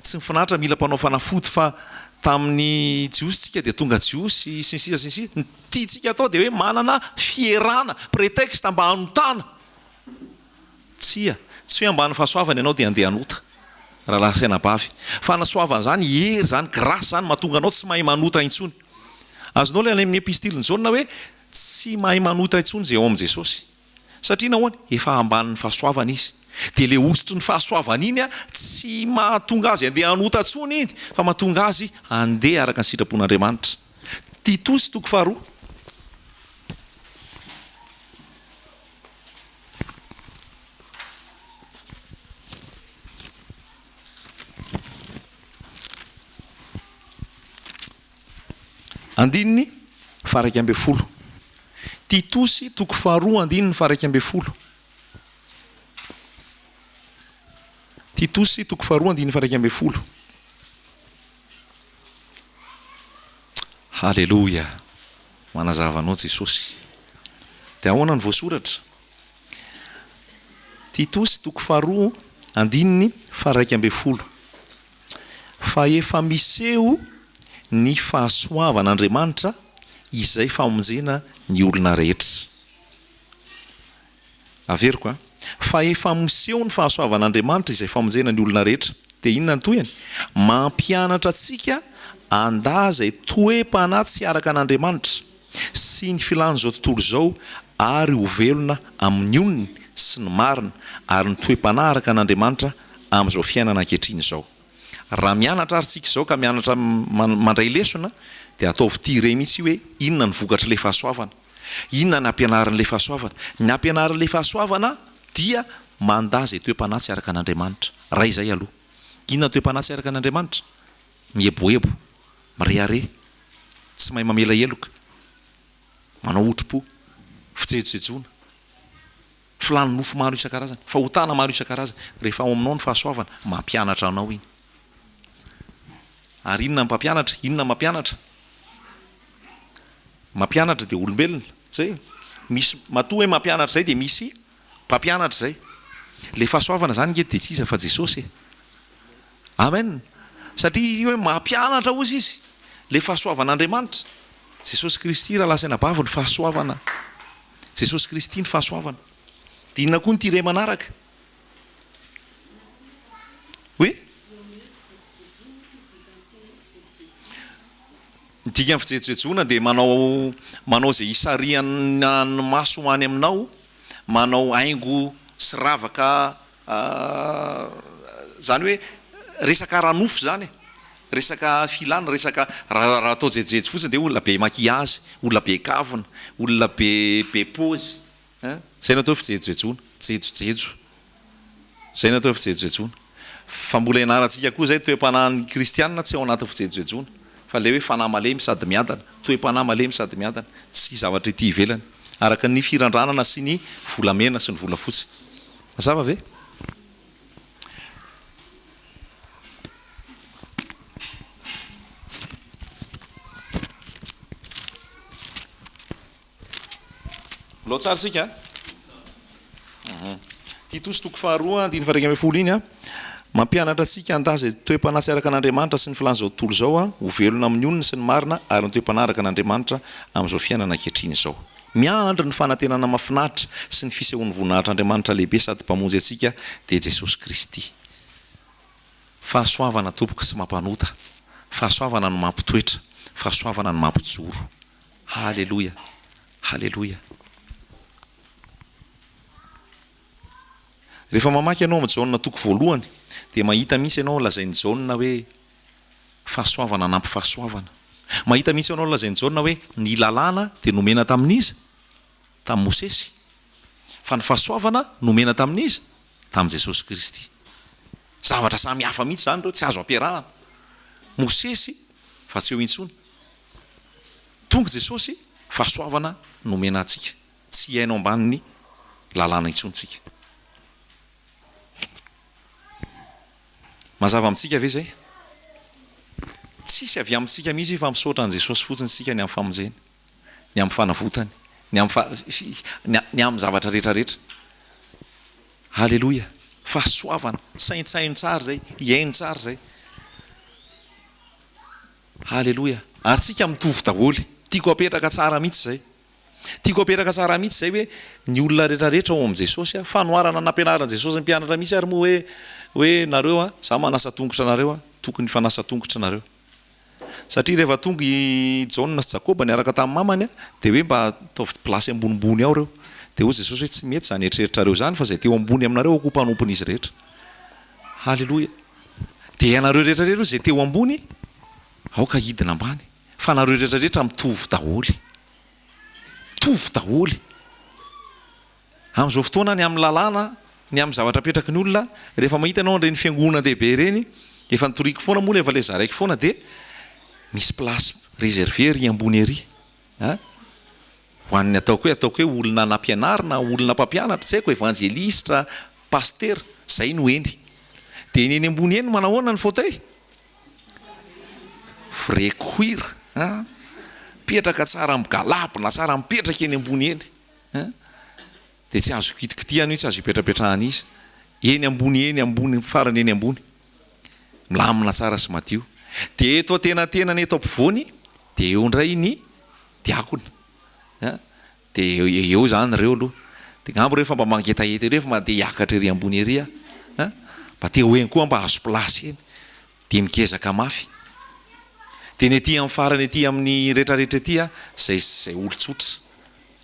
tsy mifinaritra mila mpanao fanafody fa tamin'ny jiositsika dia tonga jiosy sy ny sisa ny tiatsika atao dia hoe manana fierana prétexte mba hanotana. Tsia, tsy hoe ambany fahasoavana ianao dia andeha hanota raha lasaina-bavy, fa nasoavana zany hery zany, grâce zany mahatonga anao tsy mahay manota intsony. Azonao le amin'ny epistiliny jaune hoe tsy mahay manota intsony zay ao amin'i Jesosy, satria nahoany efa ambanin'ny fahasoavana izy. Dia le osotry ny fahasoavana iny a tsy mahatonga azy andeha hanota intsony iny, fa mahatonga azy andeha araka ny sitrapon'Andriamanitra. Titosy 2:2. Andininy faraky amby folo. Titosy 2:2 andininy faraky amby folo. Titosy 2:2 andininy faraky amby folo. Halleloia. Manazavanao Jesosy. Dia ahoana ny voasoratra? Titosy 2:2 andininy faraky amby folo. Fa efa miseho ny fahasoavan'Andriamanitra izay famonjena ny olona rehetra. Averiko a? Fa efa miseho ny fahasoavan'Andriamanitra izay famonjena ny olona rehetra. Dia inona ny tohiny? Mampianatra antsika andà zay toe-panahy tsy araka an'Andriamanitra sy ny filàny zao tontolo zao, ary ho velona amin'ny onony sy ny marina, ary ny toe-panahy araka an'Andriamanitra amin'izao fiainana ankehitriny zao. Raha mianatra ary tsika izao ka mianatra mandray lesona, dia ataovy tiré mihitsy hoe inona ny vokatry le fahasoavana, inona ny ampianaran'le fahasoavana. Ny ampianaran'le fahasoavana dia mandà zay toe-panahy tsy araka an'Andriamanitra. Raha izay aloha, inona toe-panahy tsy araka an'Andriamanitra? Mieboebo, mirehare, tsy mahay mamela heloka, manao otro-po, fijejojejoana, filàny nofo maro isan-karazany, fahotana maro isan-karazany. Rehefa ao aminao ny fahasoavana, mampianatra anao iny. Ary inona mpampianatra? Inona mampianatra? Mampianatra dia olombelona zay. Misy matoa hoe mampianatra zay dia misy mpampianatra zay. Le fahasoavana zany nge dia tsy iza fa Jesosy. Amen. Satria hoe mampianatra ozy izy le fahasoavan'Andriamanitra. Jesosy Kristy raha lasaina-bavy ny fahasoavana. Jesosy Kristy ny fahasoavana. Dia inona koa ny tiré manaraka? Hoe dika ny fijejojejoana dia manao zay isariana ny maso ho any aminao, manao haingo sy ravaka, zany hoe resaka ranofo zany resaka filana resaka raha atao jejejo fotsiny de olona be makiazy olona be kavona olona be pôzy zay natao fijejojejona jejojejo zay natao fijejojejona fa mbola ianarantsika koa zay toe-panahy kristianina tsy ao anaty fijejojejona fa le hoe fanahy malemy sady miadana toe-panahy malemy sady miadana tsy zavatra ity ivelany araka ny firandranana sy ny volamena sy ny volafotsy mazava ve lo tsara sika ty tosy toko faharoa andiny faraika amby folo iny a mampianatra atsika anda zay toe-panahy sy araka an'andriamanitra sy ny filany zao tontolo zao a ho velona amin'ny olona sy ny marina ary ny toe-panahy araka an'andriamanitra amin'izao fiainana ankehitriny zao miandry ny fanantenana mafinaritra sy ny fisehoan'ny voninahitr'andriamanitra lehibe sady mpamonjy atsika de Jesosy Kristy fahasoavana tompoka sy mampanota fahasoavana no mampitoetra fahasoavana no mampijoro halleloia halleloia rehefa mamaky ianao amin'ny jaona toko voalohany de mahita mihitsy ianao lazainy jaona hoe fahasoavana nampy fahasoavana mahita mihitsy ianao lazainy jaona hoe ny lalàna de nomena tamin'iza tamin'ny Mosesy fa ny fahasoavana nomena tamin'iza tamin'i Jesosy Kristy zavatra samy hafa mihitsy zany reo tsy azo ampiarahana Mosesy fa tsy eo intsony tonga Jesosy fahasoavana nomena atsika tsy hainao ambaniny lalàna intsontsika mazava amintsika ve zay tsisy avy amintsika mihitsy fa misaotra an' Jesosy fotsiny sika ny amin'ny famonjeny ny amin'ny fanavotany ny amin'ny zavatra rehetrarehetra halleloia fahasoavana saintsaino tsara zay iaino tsara zay halleloia ary tsika mitovy daholy tiako apetraka tsara mihitsy zay tiako apetraka tsara mihitsy zay hoe ny olona rehetrarehetra ao am' Jesosy a fanoarana nampianaran' Jesosy mpianatra mihitsy ary moa hoe nareo a za manasa tongotra nareo a tokony fanasa tongotra nareo satria rehefa tonga i Jaona sy Jakoba ny araka tamin'ny mamany a de hoe mba ataovy plasy ambonimbony ao reo de hoy Jesosy hoe tsy mety zany eritreretrareo zany fa zay teo ambony aminareo ako mpanompon'izy rehetra halleloia de anareo rehetrarehetra zay teo ambony aoka hidina ambany fa nareo rehetrarehetra mitovy daholy mitovy daholy am'izao fotoana ny amin'ny lalàna ny amin'ny zavatra apetraky ny olona rehefa mahita anao reny fiangonana dehibe reny efa nitoriky foana moa efa le zaraiky foana de misy place réservé ry ambony ery ho an'ny ataoko hoe olona nampianarina olona mpampianatra tsy haiko evangelista paster zay no eny de eny ambony eny manahoana ny fauteuil vrai cuir petraka tsara migalabona tsara mipetraka eny ambony eny de tsy azo kitikitiana io tsy azo ipetrapetrahana izy eny ambony farany eny ambony milamina tsara sy madio de eto atenatena ny eto ampovoany de eo ndray ny diakona de eo zany reo aloha de gambo rehefa mba mangetaheta rehefa mba de hiakatra ery ambony ery mba te ho eny koa mba azo plasy eny de mikezaka mafy de ny ety amin'ny farany ety amin'ny rehetrarehetra ety zay olotsotra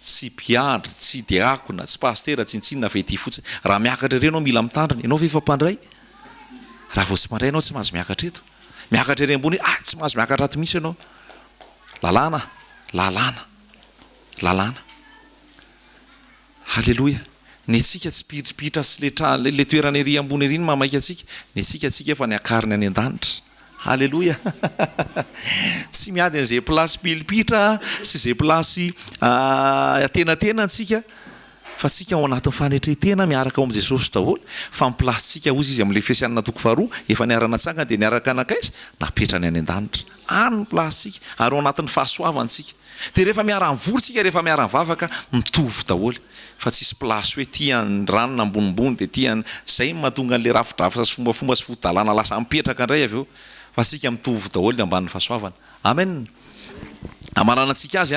tsy mpiandry tsy diakona tsy pastera tsintsinina fa ety fotsiny raha miakatra ery anao mila mitandrina ianao fa efa mpandray raha vao tsy mandray anao tsy mahazo miakatra eto miakatra ery ambony tsy mahazo miakatra ato misy ianao lalàna halleloia ny atsika tsy piritripitra sy le toerana ery ambony ery ny mamaika atsika ny atsika efa ny akariny any an-danitra halleloia tsy miady an'izay plasy pilipitra sy zay plasy atenatena antsika fa tsika ao anatin'ny fanetretena miaraka ao am' Jesosy daholo fa miplasitsika ozy izy am'le fiasianana toko faharoa efa niarana tsanga de niaraka anakaiza napetrany any an-danitra any ny plasitsika ary ao anatin'ny fahasoavantsika de rehefa miara-mivorytsika rehefa miara-mivavaka mitovy daholo fa tsisy plasy hoe tiany ranona ambonimbony de tiany zay mahatonga an'le rafidrafitra sy fombafomba sy fotodalàna lasa mipetraka indray avy eo fa tsika mitovy daholo ambanin'ny fahasoavana amen amanana antsika azy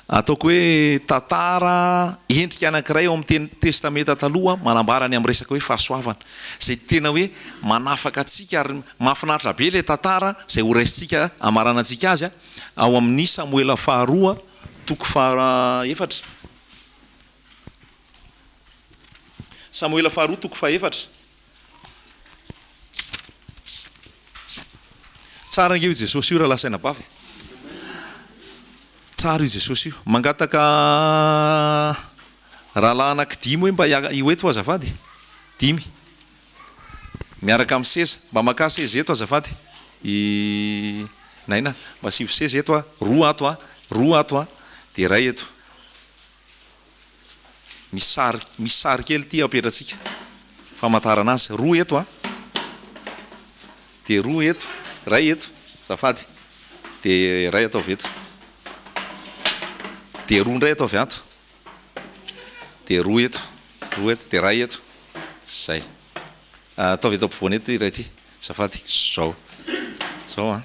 ataoko hoe tantara endrika anankiray ao amin'ny testamenta taloha manambarany amin'ny resaka hoe fahasoavana zay tena hoe manafaka atsika ary mahafinaritra be le tantara zay ho raisitsika amarana antsika azy ao amin'ny Samoela faharoa toko fahaefatra Samoela faharoa toko fahaefatra tsara ngeo jesosy io raha lasaina bavy tsara io jesosy io mangataka rahalahy anankidimy hoe mba io eto azafady dimy miaraka amin'ny seza mba maka seza eto azafady naina mba sivy seza eto a roa ato a de ray eto misy sary kely ty apetratsika famantarana azy roa eto a de roa eto ray eto zafady de ray atao avy eto de roa ndray atao avy ato de roa eto de ray eto zay ataovy eto ampovoany eto iray ty zafady zao a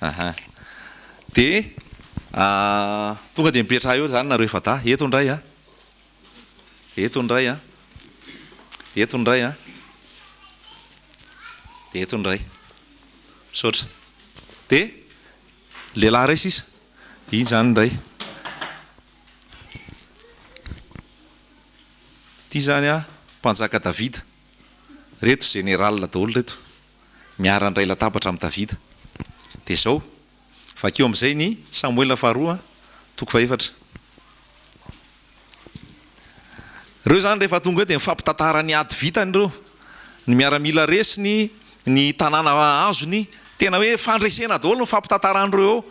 aha de tonga de mipetraha eo zany nareo efa da eto ndray a eto ndray a eto ndray a de eto ndray misaotra de lehilahy ray sisa iny zany ndray ty zany a mpanjaka davida reto général daholo reto miara-ndray latabatra amin'ny davida de zao vakeo am'izay ny samoela faharoa toko faefatra reo zany rehefa tonga eo de mifampitantara ny ady vitany reo ny miaramila resiny ny tanàna azony tena hoe fandresena daholo mifampitantaran'ireo eo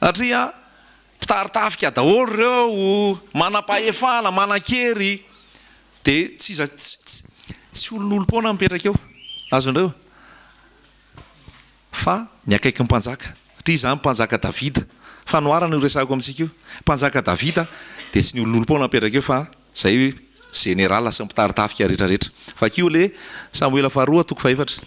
satria mpitaritafika daholo reo manam-pahefana manan-kery de tsy olon'olom-poana mipetraka eo azondreo fa miakaiky ny mpanjaka satria zany mpanjaka davida fanoarana io resako amintsika io mpanjaka davida de tsy ny olon'olom-poana mipetraka eo fa zay hoe général sy mpitaritafika rehetrarehetra fa kio le samoela faharoa toko faefatra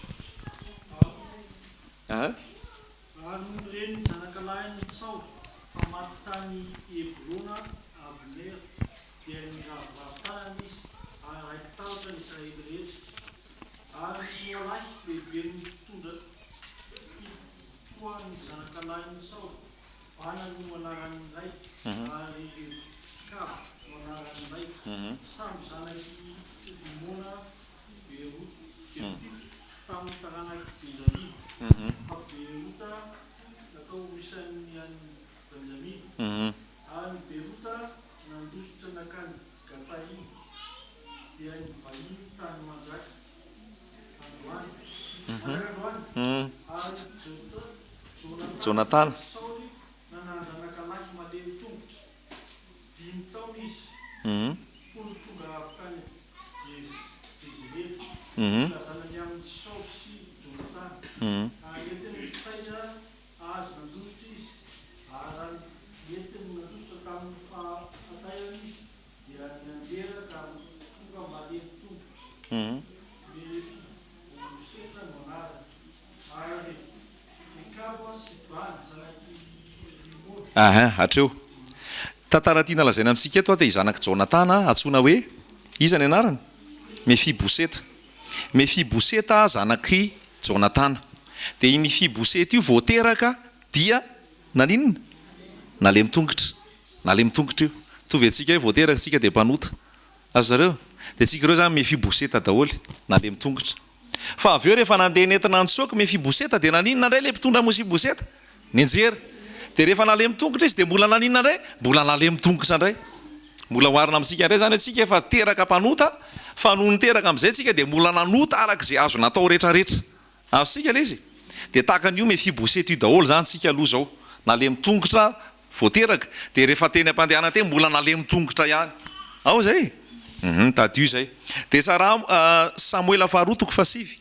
Jonathan hatreo tantaratiana lazaina amintsika eto a de izanaky Jonatana atsona hoe iza ny anarany Mefiboseta zanaky Jonatana de i Mefiboseta io voateraka dia naninona nale mitongitra io tovy atsika hoe voateraka tsika de mpanota azo zareo de tsika reo zany Mefiboseta daholy nale mitongitra fa avy eo rehefa nandeha nentina antsoky Mefiboseta de naninona ndray le mpitondra Mefiboseta nianjera de rehefa nale mitongitra izy de mbola naninona ndray mbola nale mitongitra ndray mbola hoarina amintsika ndray zany atsika efa teraka mpanota fa noho niteraka am'izay tsika de mbola nanota arak'izay azo natao rehetrarehetra azosika le izy de tahaka an'io Mefiboseta io daholo zany tsika aloha zao nale mitongitra voateraka de rehefa teny am-pandehana teny mbola nale mitongitra ihany ao zay tadio zay de sara Samoela faharoa toko fasivy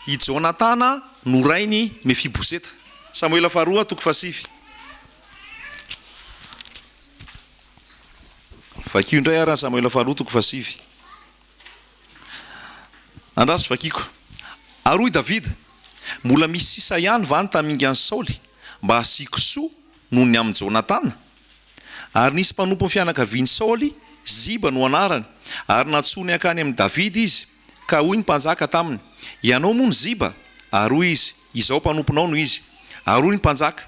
i Jonatana norainy Mefiboseta Samoela faharoa toko fasivy vakio indray ara Samoela faharoa toko fasivy andraso vakiko aroy Davida mbola misy sisa ihany vany tamingan'ny Saoly mba hasiko soa noho ny amin'ny Jonatana ary nisy mpanompo ny fianakaviany Saoly Ziba no anarany ary natsony akany amin'ny Davida izy ka hoy ny mpanjaka taminy ianao moa ny Ziba ary hoy izy izao mpanomponao no izy ary hoy ny mpanjaka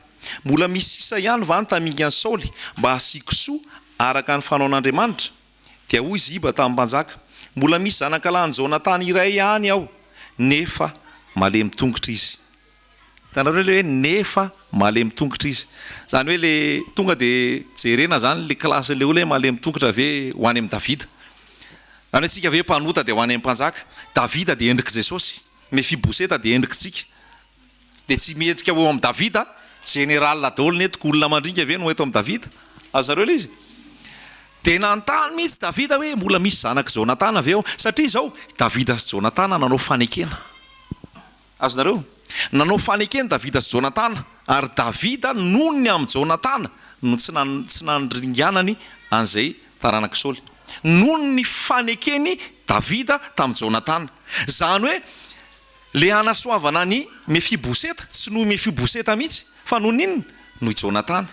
mbola misy sisa ihany vany tamingan'ny Saoly mba hasiko soa araka ny fanaon'Andriamanitra dia hoy Ziba tamin'ny mpanjaka mbola misy zanakalany Jonatana iray ihany aho nefa malemy tongotra izy. Tanareo le hoe nefa malemy tongotra izy. Zany hoe le tonga de jerena zany le klasy le olo hoe malemy tongotra ave ho any amin'ny Davida. Zany hoe tsika ave mpanota de ho any amin'ny mpanjaka. Davida de endriky Jesosy. Mefiboseta de endrikitsika. De tsy miendrika ho amin'ny Davida, général daholo netiko olona mandringa ave no eto amin'ny Davida. Azareo le izy. De nantany mihitsy Davida hoe mbola misy zanaky Jonatana avy eo satria zao Davida sy Jonatana nanao fanekena. Azonareo? Nanao fanekena Davida sy Jonatana ary Davida nony amin'ny Jonatana no tsy nandringanany an'izay taranaka Saoly. Noho ny fanekeny Davida tamin'ny Jonatana. Zany hoe le anasoavana ny Mefiboseta tsy noho Mefiboseta mihitsy fa noho n'inona noho Jonatana.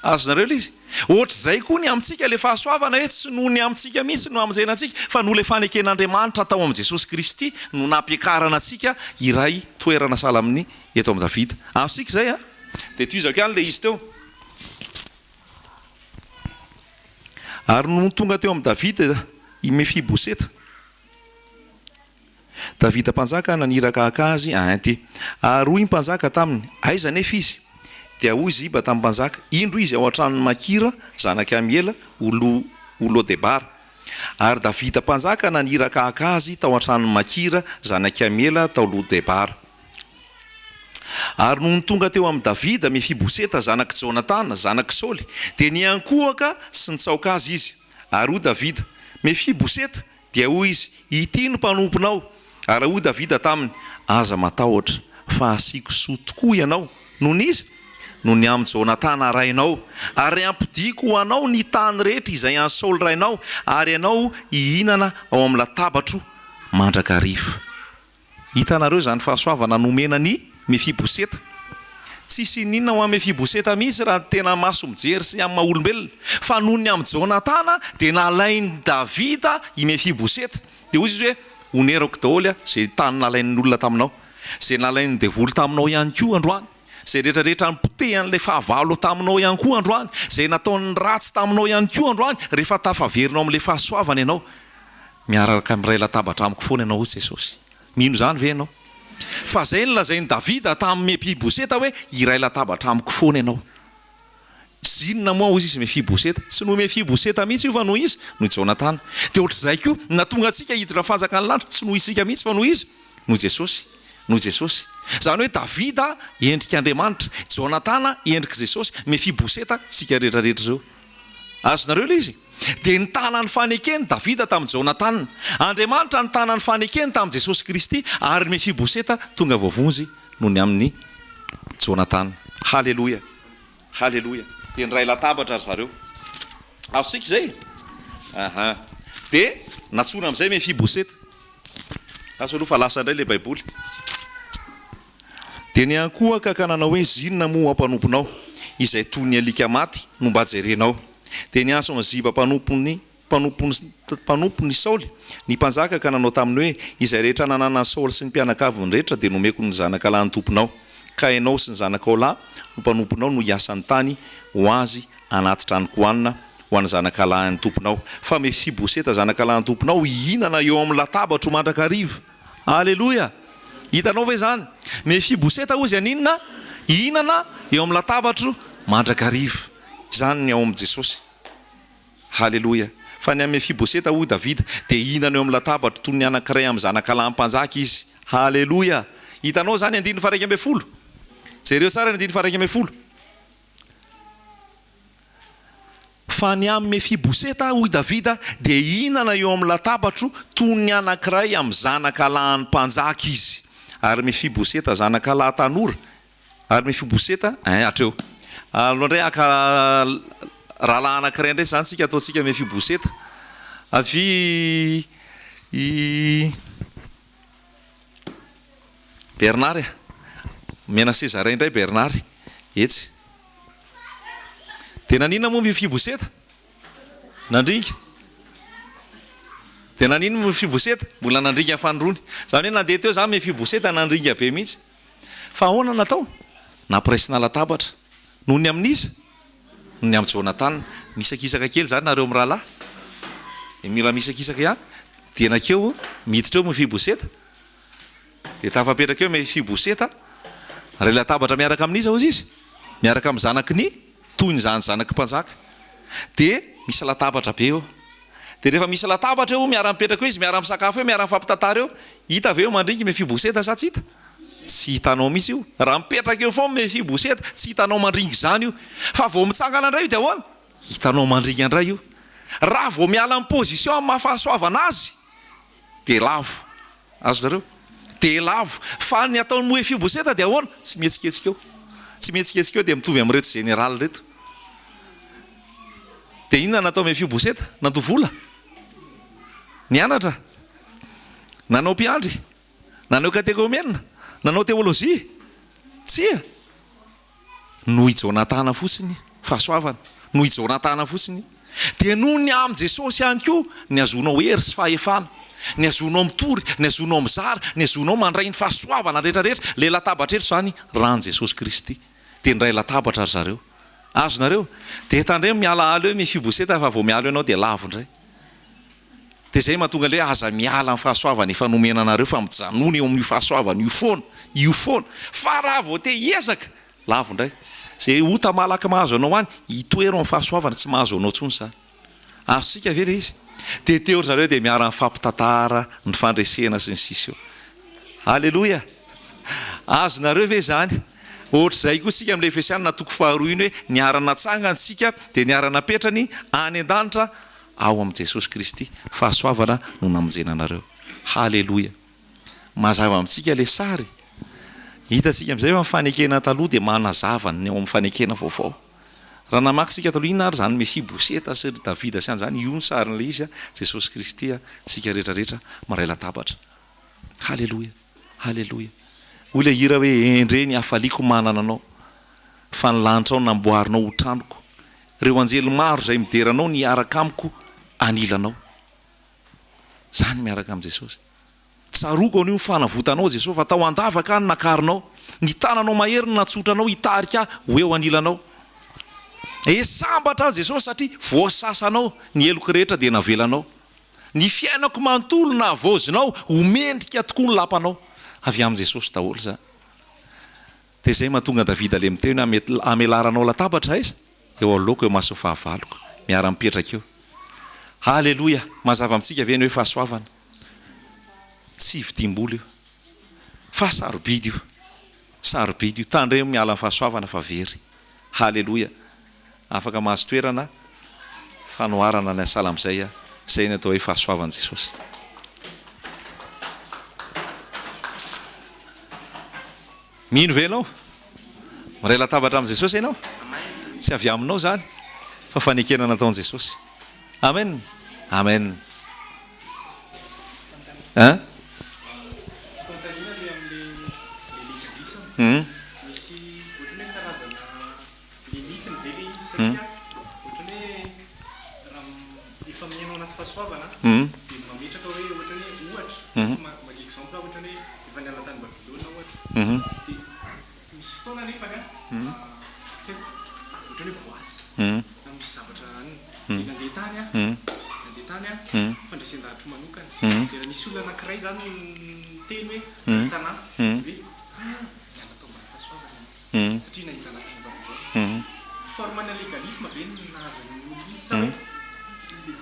Azonareo le izy. Ohatr'izay koa ny amintsika le fahasoavana hoe tsy noho ny amintsika mihitsy no amin'izay fa noho le faneken'Andriamanitra tao amin'ny Jesosy Kristy no nampiakarana antsika iray toerana sahala amin'ny eto amin'ny Davida. Amintsika zay a de toizako ihany le izy teo. Ary no tonga teo amin'ny Davida i Mefiboseta. Davida mpanjaka naniraka azy anty. Ary hoy mpanjaka taminy, aiza nefa izy? Dia hoy Ziba tamin'ny mpanjaka, indro izy ao an-tranon'ny Makira, zanaka Amiela, Lodebara. Ary Davida mpanjaka naniraka azy tao an-tranon'ny Makira, zanaka Amiela, tao Lodebara. Ary no tonga teo amin'ny Davida Mefiboseta zanaka Jonatana, zanaka Saoly, dia niankohaka sy nitsaoka azy izy. Ary hoy Davida, Mefiboseta, dia hoy izy, ity no mpanomponao. Ary hoy Davida taminy, aza matahotra fa asiako soa tokoa ianao. Noho n'izy no ny amin'ny Jonatana rainao, ary ampidiko ho anao ny tany rehetra izay an'ny Saoly rainao, ary ianao hihinana ao amin'ny latabatro mandrakariva. Hitanareo zany fahasoavana nomena ny Mefiboseta. Tsisy ninona ho amin'ny Mefiboseta mihitsy raha tena maso mijery sy amin'ny maha-olombelona, fa noho ny amin'ny Jonatana dia nalainy Davida i Mefiboseta. Dia hoy izy hoe onerako daholo zay tany nalain'ny olona taminao, zay nalain'ny devoly taminao ihany koa androany, zay rehetrarehetra nypotehan'ilay fahavalo taminao ihany koa androany, zay nataon'ny ratsy taminao ihany koa androany, rehefa tafaverinao amin'ilay fahasoavana ianao, miaraka amin'ray latabatra amiko foana ianao hoy Jesosy. Mino zany ve ianao? Fa zay nolazain'ny Davida tamin'ny Mefiboseta hoe iray latabatra amiko foana ianao. Zinona moa hozy izy Mefiboseta? Tsy no Mefiboseta mihitsy io fa noho izy noho Jonatana. Dia ohatr'izay koa natonga antsika hiditra fanjaka ny lanitra tsy noho isika mihitsy fa noho izy noho Jesosy. Noho Jesosy. Zany hoe Davida endrika Andriamanitra, Jonatana endrika Jesosy, Mefiboseta tsika rehetrarehetra zao. Azonareo le izy. Dia ny tanany fanekeny Davida tamin'ny Jonatana, Andriamanitra ny tanany fanekeny tamin'ny Jesosy Kristy, ary Mefiboseta tonga voavonjy noho ny amin'ny Jonatana. Halleloia. Halleloia. Dia ny ray latabatra ry zareo. Azontsika zay? Aha. Dia natsona amin'izay Mefiboseta. Asa aloha fa lasa indray le Baiboly. Dia niankohaka ka nanao hoe zinona moa ampanomponao izay toy ny alika maty no mba jerenao. Dia nianso amin'ny Ziba mpanompony Saoly, ny mpanjaka ka nanao taminy hoe izay rehetra nanana Saoly sy ny mpianakaviny rehetra dia nomeko ny zanaka lahy ny tomponao, ka ianao sy ny zanakao lahy no mpanomponao no hiasan'ny tany ho azy anaty tranoko hoanina ho an'ny zanaka lahy ny tomponao. Fa Mefiboseta zanaka lahy ny tomponao hihinana eo amin'ny latabatro mandrakariva. Alleloia. Hitanao ve zany? Mefiboseta hozy aninona? Hihinana eo amin'ny latabatro mandrakariva. Zany ny ao amin'ny Jesosy. Halleloia. Fa ny amin'ny Mefiboseta hoy Davida dia hihinana eo amin'ny latabatro toy ny anankiray amin'ny zanaka lahy mpanjaka izy. Halleloia. Hitanao zany 1:10. Jereo tsara 1:10. Fa ny amin'ny Mefiboseta hoy Davida dia hihinana eo amin'ny latabatro toy ny anankiray amin'ny zanaka lahy ny mpanjaka izy. Ary Mefiboseta zanaka lahy tanora. Ary Mefiboseta hatreo. Andray aka rahalahy anankiray indray zany tsika ataontsika Mefiboseta. Avy Bernard. Mena Césarin indray Bernard. Etsy. Dia nanina moa Mefiboseta? Nandringa. Dia nanina Mefiboseta? Mbola nandringa fanirony. Zany hoe nandeha teo zany Mefiboseta nandringa be mihitsy. Fa ahoana natao? Nampiraisina latabatra. Noho ny amin'izy? Noho ny amin'ny Jonatana. Misakisaka kely zany nareo amin'ny rahalahy. Mila misakisaka ihany. Dia nakeo miditra eo Mefiboseta. dia tafapetraka eo Mefiboseta ray latabatra miaraka amin'iza ozy izy miaraka amin'ny zanaky ny toy ny zany zanaky mpanjaka dia misy latabatra be eo dia rehefa misy latabatra eo miara-mipetraka eo izy miara-misakafo eo miara-mifampitantara eo hita avy eo mandringy Mefiboseta sa tsy hita tsy hitanao mihitsy io raha mipetraka eo foa Mefiboseta tsy hitanao mandringy zany io fa vao mitsangana indray io dia ahoana hitanao mandringy andray io raha vao miala amin'ny position amin'ny mahafahasoavana azy dia lavo azo nareo dia lavo fa ny ataony Mefiboseta dia ahoana tsy mihetsiketsika eo tsy mihetsiketsika eo dia mitovy amin'reto général reto dia inona natao Mefiboseta nandovola nianatra nanao mpiandry nanao katekômena nanao teolôzia tsia no hijonatana fotsiny fahasoavana no hijonatana fotsiny dia noho ny amin'ny Jesosy ihany koa ny azonao hery sy fahefana ny azonao mitory ny azonao mizara ny azonao mandray ny fahasoavana rehetrarehetra le latabatra eto zany rany Jesosy Kristy dia ndray latabatra ry zareo azonareo dia tandreo miala alo eo Mefiboseta fa vao miala ianao dia lavo indray dia zay mahatonga le aza miala amin'ny fahasoavana efa nomena anareo fa mijanona eo amin'io fahasoavana io foana fa raha vao te hiezaka lavo indray zay ota malaka mahazo anao any hitoero amin'ny fahasoavana tsy mahazo anao tsony zany azosika ve le izy dia teo ry zareo dia miara mifampitantara ny fandresena sy ny sisa eo halleloia azonareo ve zany ohatr'izay koa sika amin'le Efesiana toko faharoa iny hoe niarana tsangany sika dia niarana petrany any an-danitra ao amin'i Jesosy Kristy fahasoavana no namonjena anareo halleloia mazava amintsika le sary hitatsika amin'izay fa mifanekena taloha dia manazavany ny ao amin'ny fanekena vaovao raha namaky sika taloha inona ary zany Mefiboseta sy Davida sy any zany io ny sarin'le izy Jesosy Kristy tsika rehetrarehetra maray latabatra halleloia halleloia hoy le hira hoe endre ny hafaliako manana anao fa ny lanitra ao namboarinao ho tranoko reo anjely maro izay mideranao niaraka amiko anilanao zany miaraka amin'i Jesosy tsaroko an'io fanavotanao Jesosy fa tao andavaka ny nakarinao ny tananao mahery ny natsotranao hitarika ho eo anilanao sambatra Jesosy satria voasasanao ny eloko rehetra dia navelanao ny fiainako manontolo na vozinao homendrika tokoa ny lapanao avy amin'i Jesosy daholo zany dia zay mahatonga Davida le miteny amelaranao latabatra izy eo alohako eo maso fahavaloko miara-mipetraka eo halleloia mazava amintsika ve ny hoe fahasoavana tsy vidim-bola io fa sarobidy io tandreo miala amin'ny fahasoavana fa very halleloia afaka mahazo toerana fanoharana ny asala amin'izay zay ny atao hoe fahasoavan'i Jesosy mino ve ianao maray latabatra amin'i Jesosy ianao tsy avy aminao zany fa fanekena nataon'i Jesosy amen amen fandraisan-davitra manokana dia misy olona anankiray zany teny hoe tanà hoe miala tao ambany fahasoavana satria nahita anaty fomba formana legalisme be ny nahazo ny olona sa hoe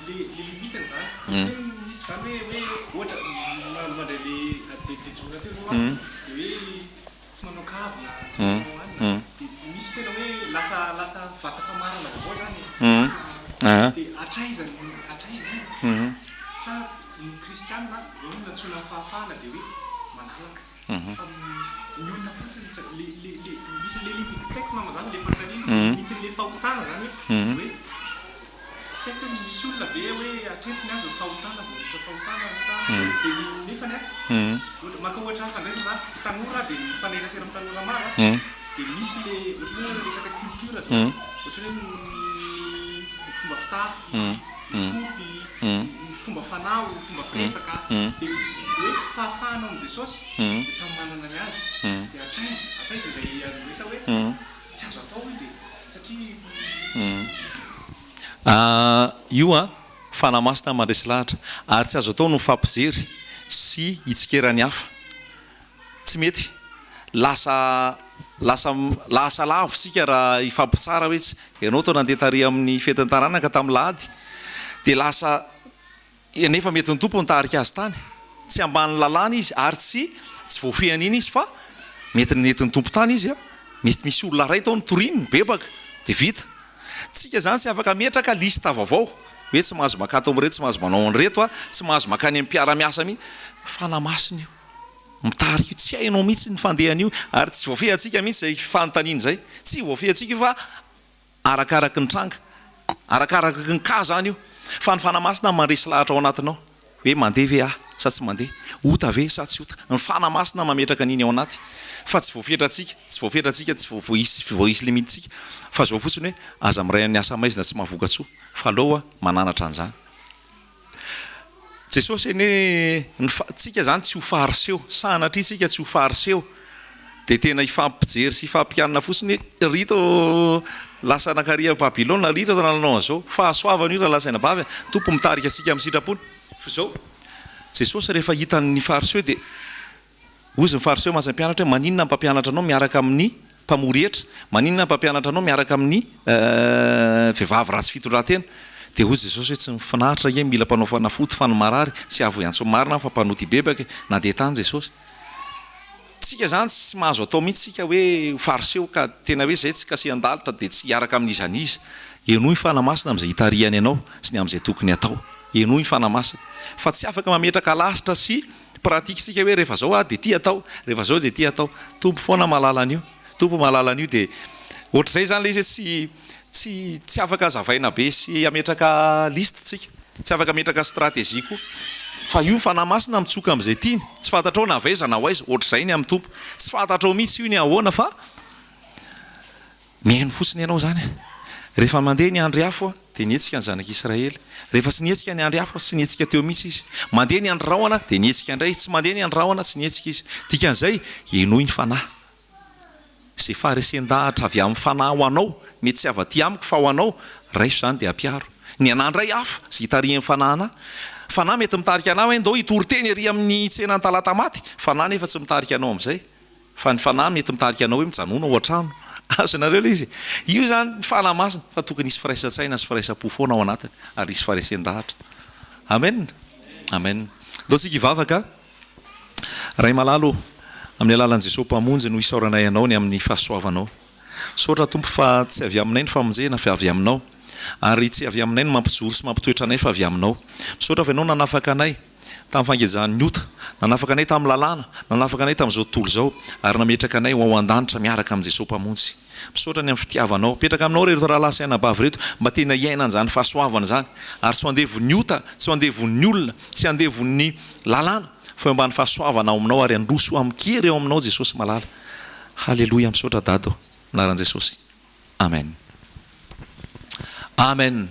le limitany zany misy zany hoe ohatra mandray le jejejona teo dia hoe tsy manao kavina tsy manao anina dia misy tena hoe lasa vata famarana vaovao zany dia atraiza sa ny kristianina eo natsona fahafahana dia hoe manalaka fa miota fotsiny misy le limite tsy haiko nama zany le fantanina limitiny le fahotana zany hoe tsy haiko misy olona be hoe atretiny azy fahotana vohitra fahotana dia nefany maka ohatra fandraisana tanora dia mifanerasera amin'ny tanora maro dia misy le ohatra hoe resaka culture zao ohatra hoe fomba fitafy kopy ny fomba fanao ny fomba firesaka dia hoe fahafahanao amin'i Jesosy dia samy manana ny azy dia atraiza ilay resa hoe tsy azo atao hoe dia satria io fanamasina mandresy lahatra ary tsy azo atao no mifampijery sy hitsikeran'ny hafa tsy mety lasa lavo sika raha ifampitsara hoe tsy ianao tao nandeha tary amin'ny fetin-taranaka tamin'ny lahady dia lasa nefa mety ny tompo nitarika azy tany tsy ambany lalàna izy ary tsy voafehana iny izy fa mety nentin'ny tompo tany izy a mety misy olona ray tao ny toriny bebaka dia vita tsika zany tsy afaka metraka lista vaovao hoe tsy mahazo makato amin'reto tsy mahazo manao an'reto a tsy mahazo makany amin'ny mpiara-miasa mihitsy fanamasina io mitarika io tsy hainao mihitsy ny fandehan'io ary tsy voafehantsika mihitsy zay fanontaniana zay tsy voafehantsika io fa arakaraky ny tranga arakaraky ny ka zany io fa ny fanamasina mandresy lahatra ao anatinao hoe mandeha ve sa tsy mandeha ota ve sa tsy ota ny fanamasina mametraka an'iny ao anaty fa tsy voafetratsika tsy voaisy limititsika fa zao fotsiny hoe aza miray ny asa maizina tsy mahavoka-tsoa fa aloha mananatra an'izany Jesosy eny tsika zany tsy ho fariseo sanatritsika tsy ho fariseo dia tena ifampijery sy ifampianina fotsiny rito lasa nakaria Babilôna rito nalanao an'izao fahasoavana io raha lasaina bavy tompo mitarika atsika amin'ny sitrapony fa zao Jesosy rehefa hitan'ny fariseo dia ozy ny fariseo mahaza mpianatra hoe maninona mpampianatra anao miaraka amin'ny mpamory hetra maninona mpampianatra anao miaraka amin'ny vehivavy ratsy fitondran-tena dia ozy Jesosy hoe tsy mifinaritra ie mila mpanao fanafoty fanomarary tsy avo iantso marina fa mpanoty bebaka nandeha tany Jesosy tsika zany tsy mahazo atao mihitsy tsika hoe fariseo ka tena hoe zay tsy kasi andalitra dia tsy hiaraka amin'izanizy enoy fanamasina amin'izay hitariany ianao sy ny amin'izay tokony atao enoy fanamasina fa tsy afaka mametraka lasitra sy pratika sika hoe rehefa zao dia ty atao rehefa zao dia ty atao tompo foana mahalalana io tompo mahalala an'io dia ohatr'izay zany le izy hoe tsy afaka zavaina be sy ametraka lista tsika tsy afaka ametraka stratégie koa fa io fanamasina mitsoka amin'izay tiany tsy fantatrao na avaiza na hoaiza ohatr'izay ny amin'ny tompo tsy fantatrao mihitsy io ny ahoana fa mihaino fotsiny ianao zany rehefa mandeha ny andry afo dia nietsika ny zanak'Israely rehefa tsy nietsika ny andry afo tsy nietsika teo mihitsy izy mandeha ny andry rahona dia nietsika indray tsy mandeha ny andry rahona tsy nietsika izy dikan'izay enoy ny fanahy zay farisen-dahatra avy amin'ny fanahy ho anao mety tsy ava-ty amiko fa ho anao raiso zany dia ampiaro ny anandray hafa zay hitarihan'ny fanahana fanahy mety mitarika anao hoe ndao hitory teny ery amin'ny tsena ny talata maty fanahy nefa tsy mitarika anao amin'izay fa ny fanahy mety mitarika anao hoe mijanona ao an-trano azonareo le izy io zany ny fanahy masina fa tokony isy firaisan-tsaina sy firaisan-po foana ao anatiny ary isy farisen-dahatra amen amen ndao tsika hivavaka ray malalo amin'ny alalan'i Jesosy mpamonjy no isaoranay ianao ny amin'ny fahasoavanao sotra tompo fa tsy avy aminay ny famonjena fa avy aminao ary tsy avy aminay ny mampijoro sy mampitoetra anay fa avy aminao misaotra fa ianao nanafaka anay tamin'ny fangejahan'ny ota nanafaka anay tamin'ny lalàna nanafaka anay tamin'izao tontolo izao ary nametraka anay ho ao an-danitra miaraka amin'ny Jesosy mpamonjy misaotra ny amin'ny fitiavanao petraka aminao reto raha lasa ainabavy reto mba tena iaina an'izany fahasoavana zany ary tsy handevon'ny ota tsy handevon'ny olona tsy handevon'ny lalàna fa mba ny fahasoavana ao aminao ary androso amin'kery eo aminao Jesosy malala halleloia misaotra dado anaran' Jesosy amen amen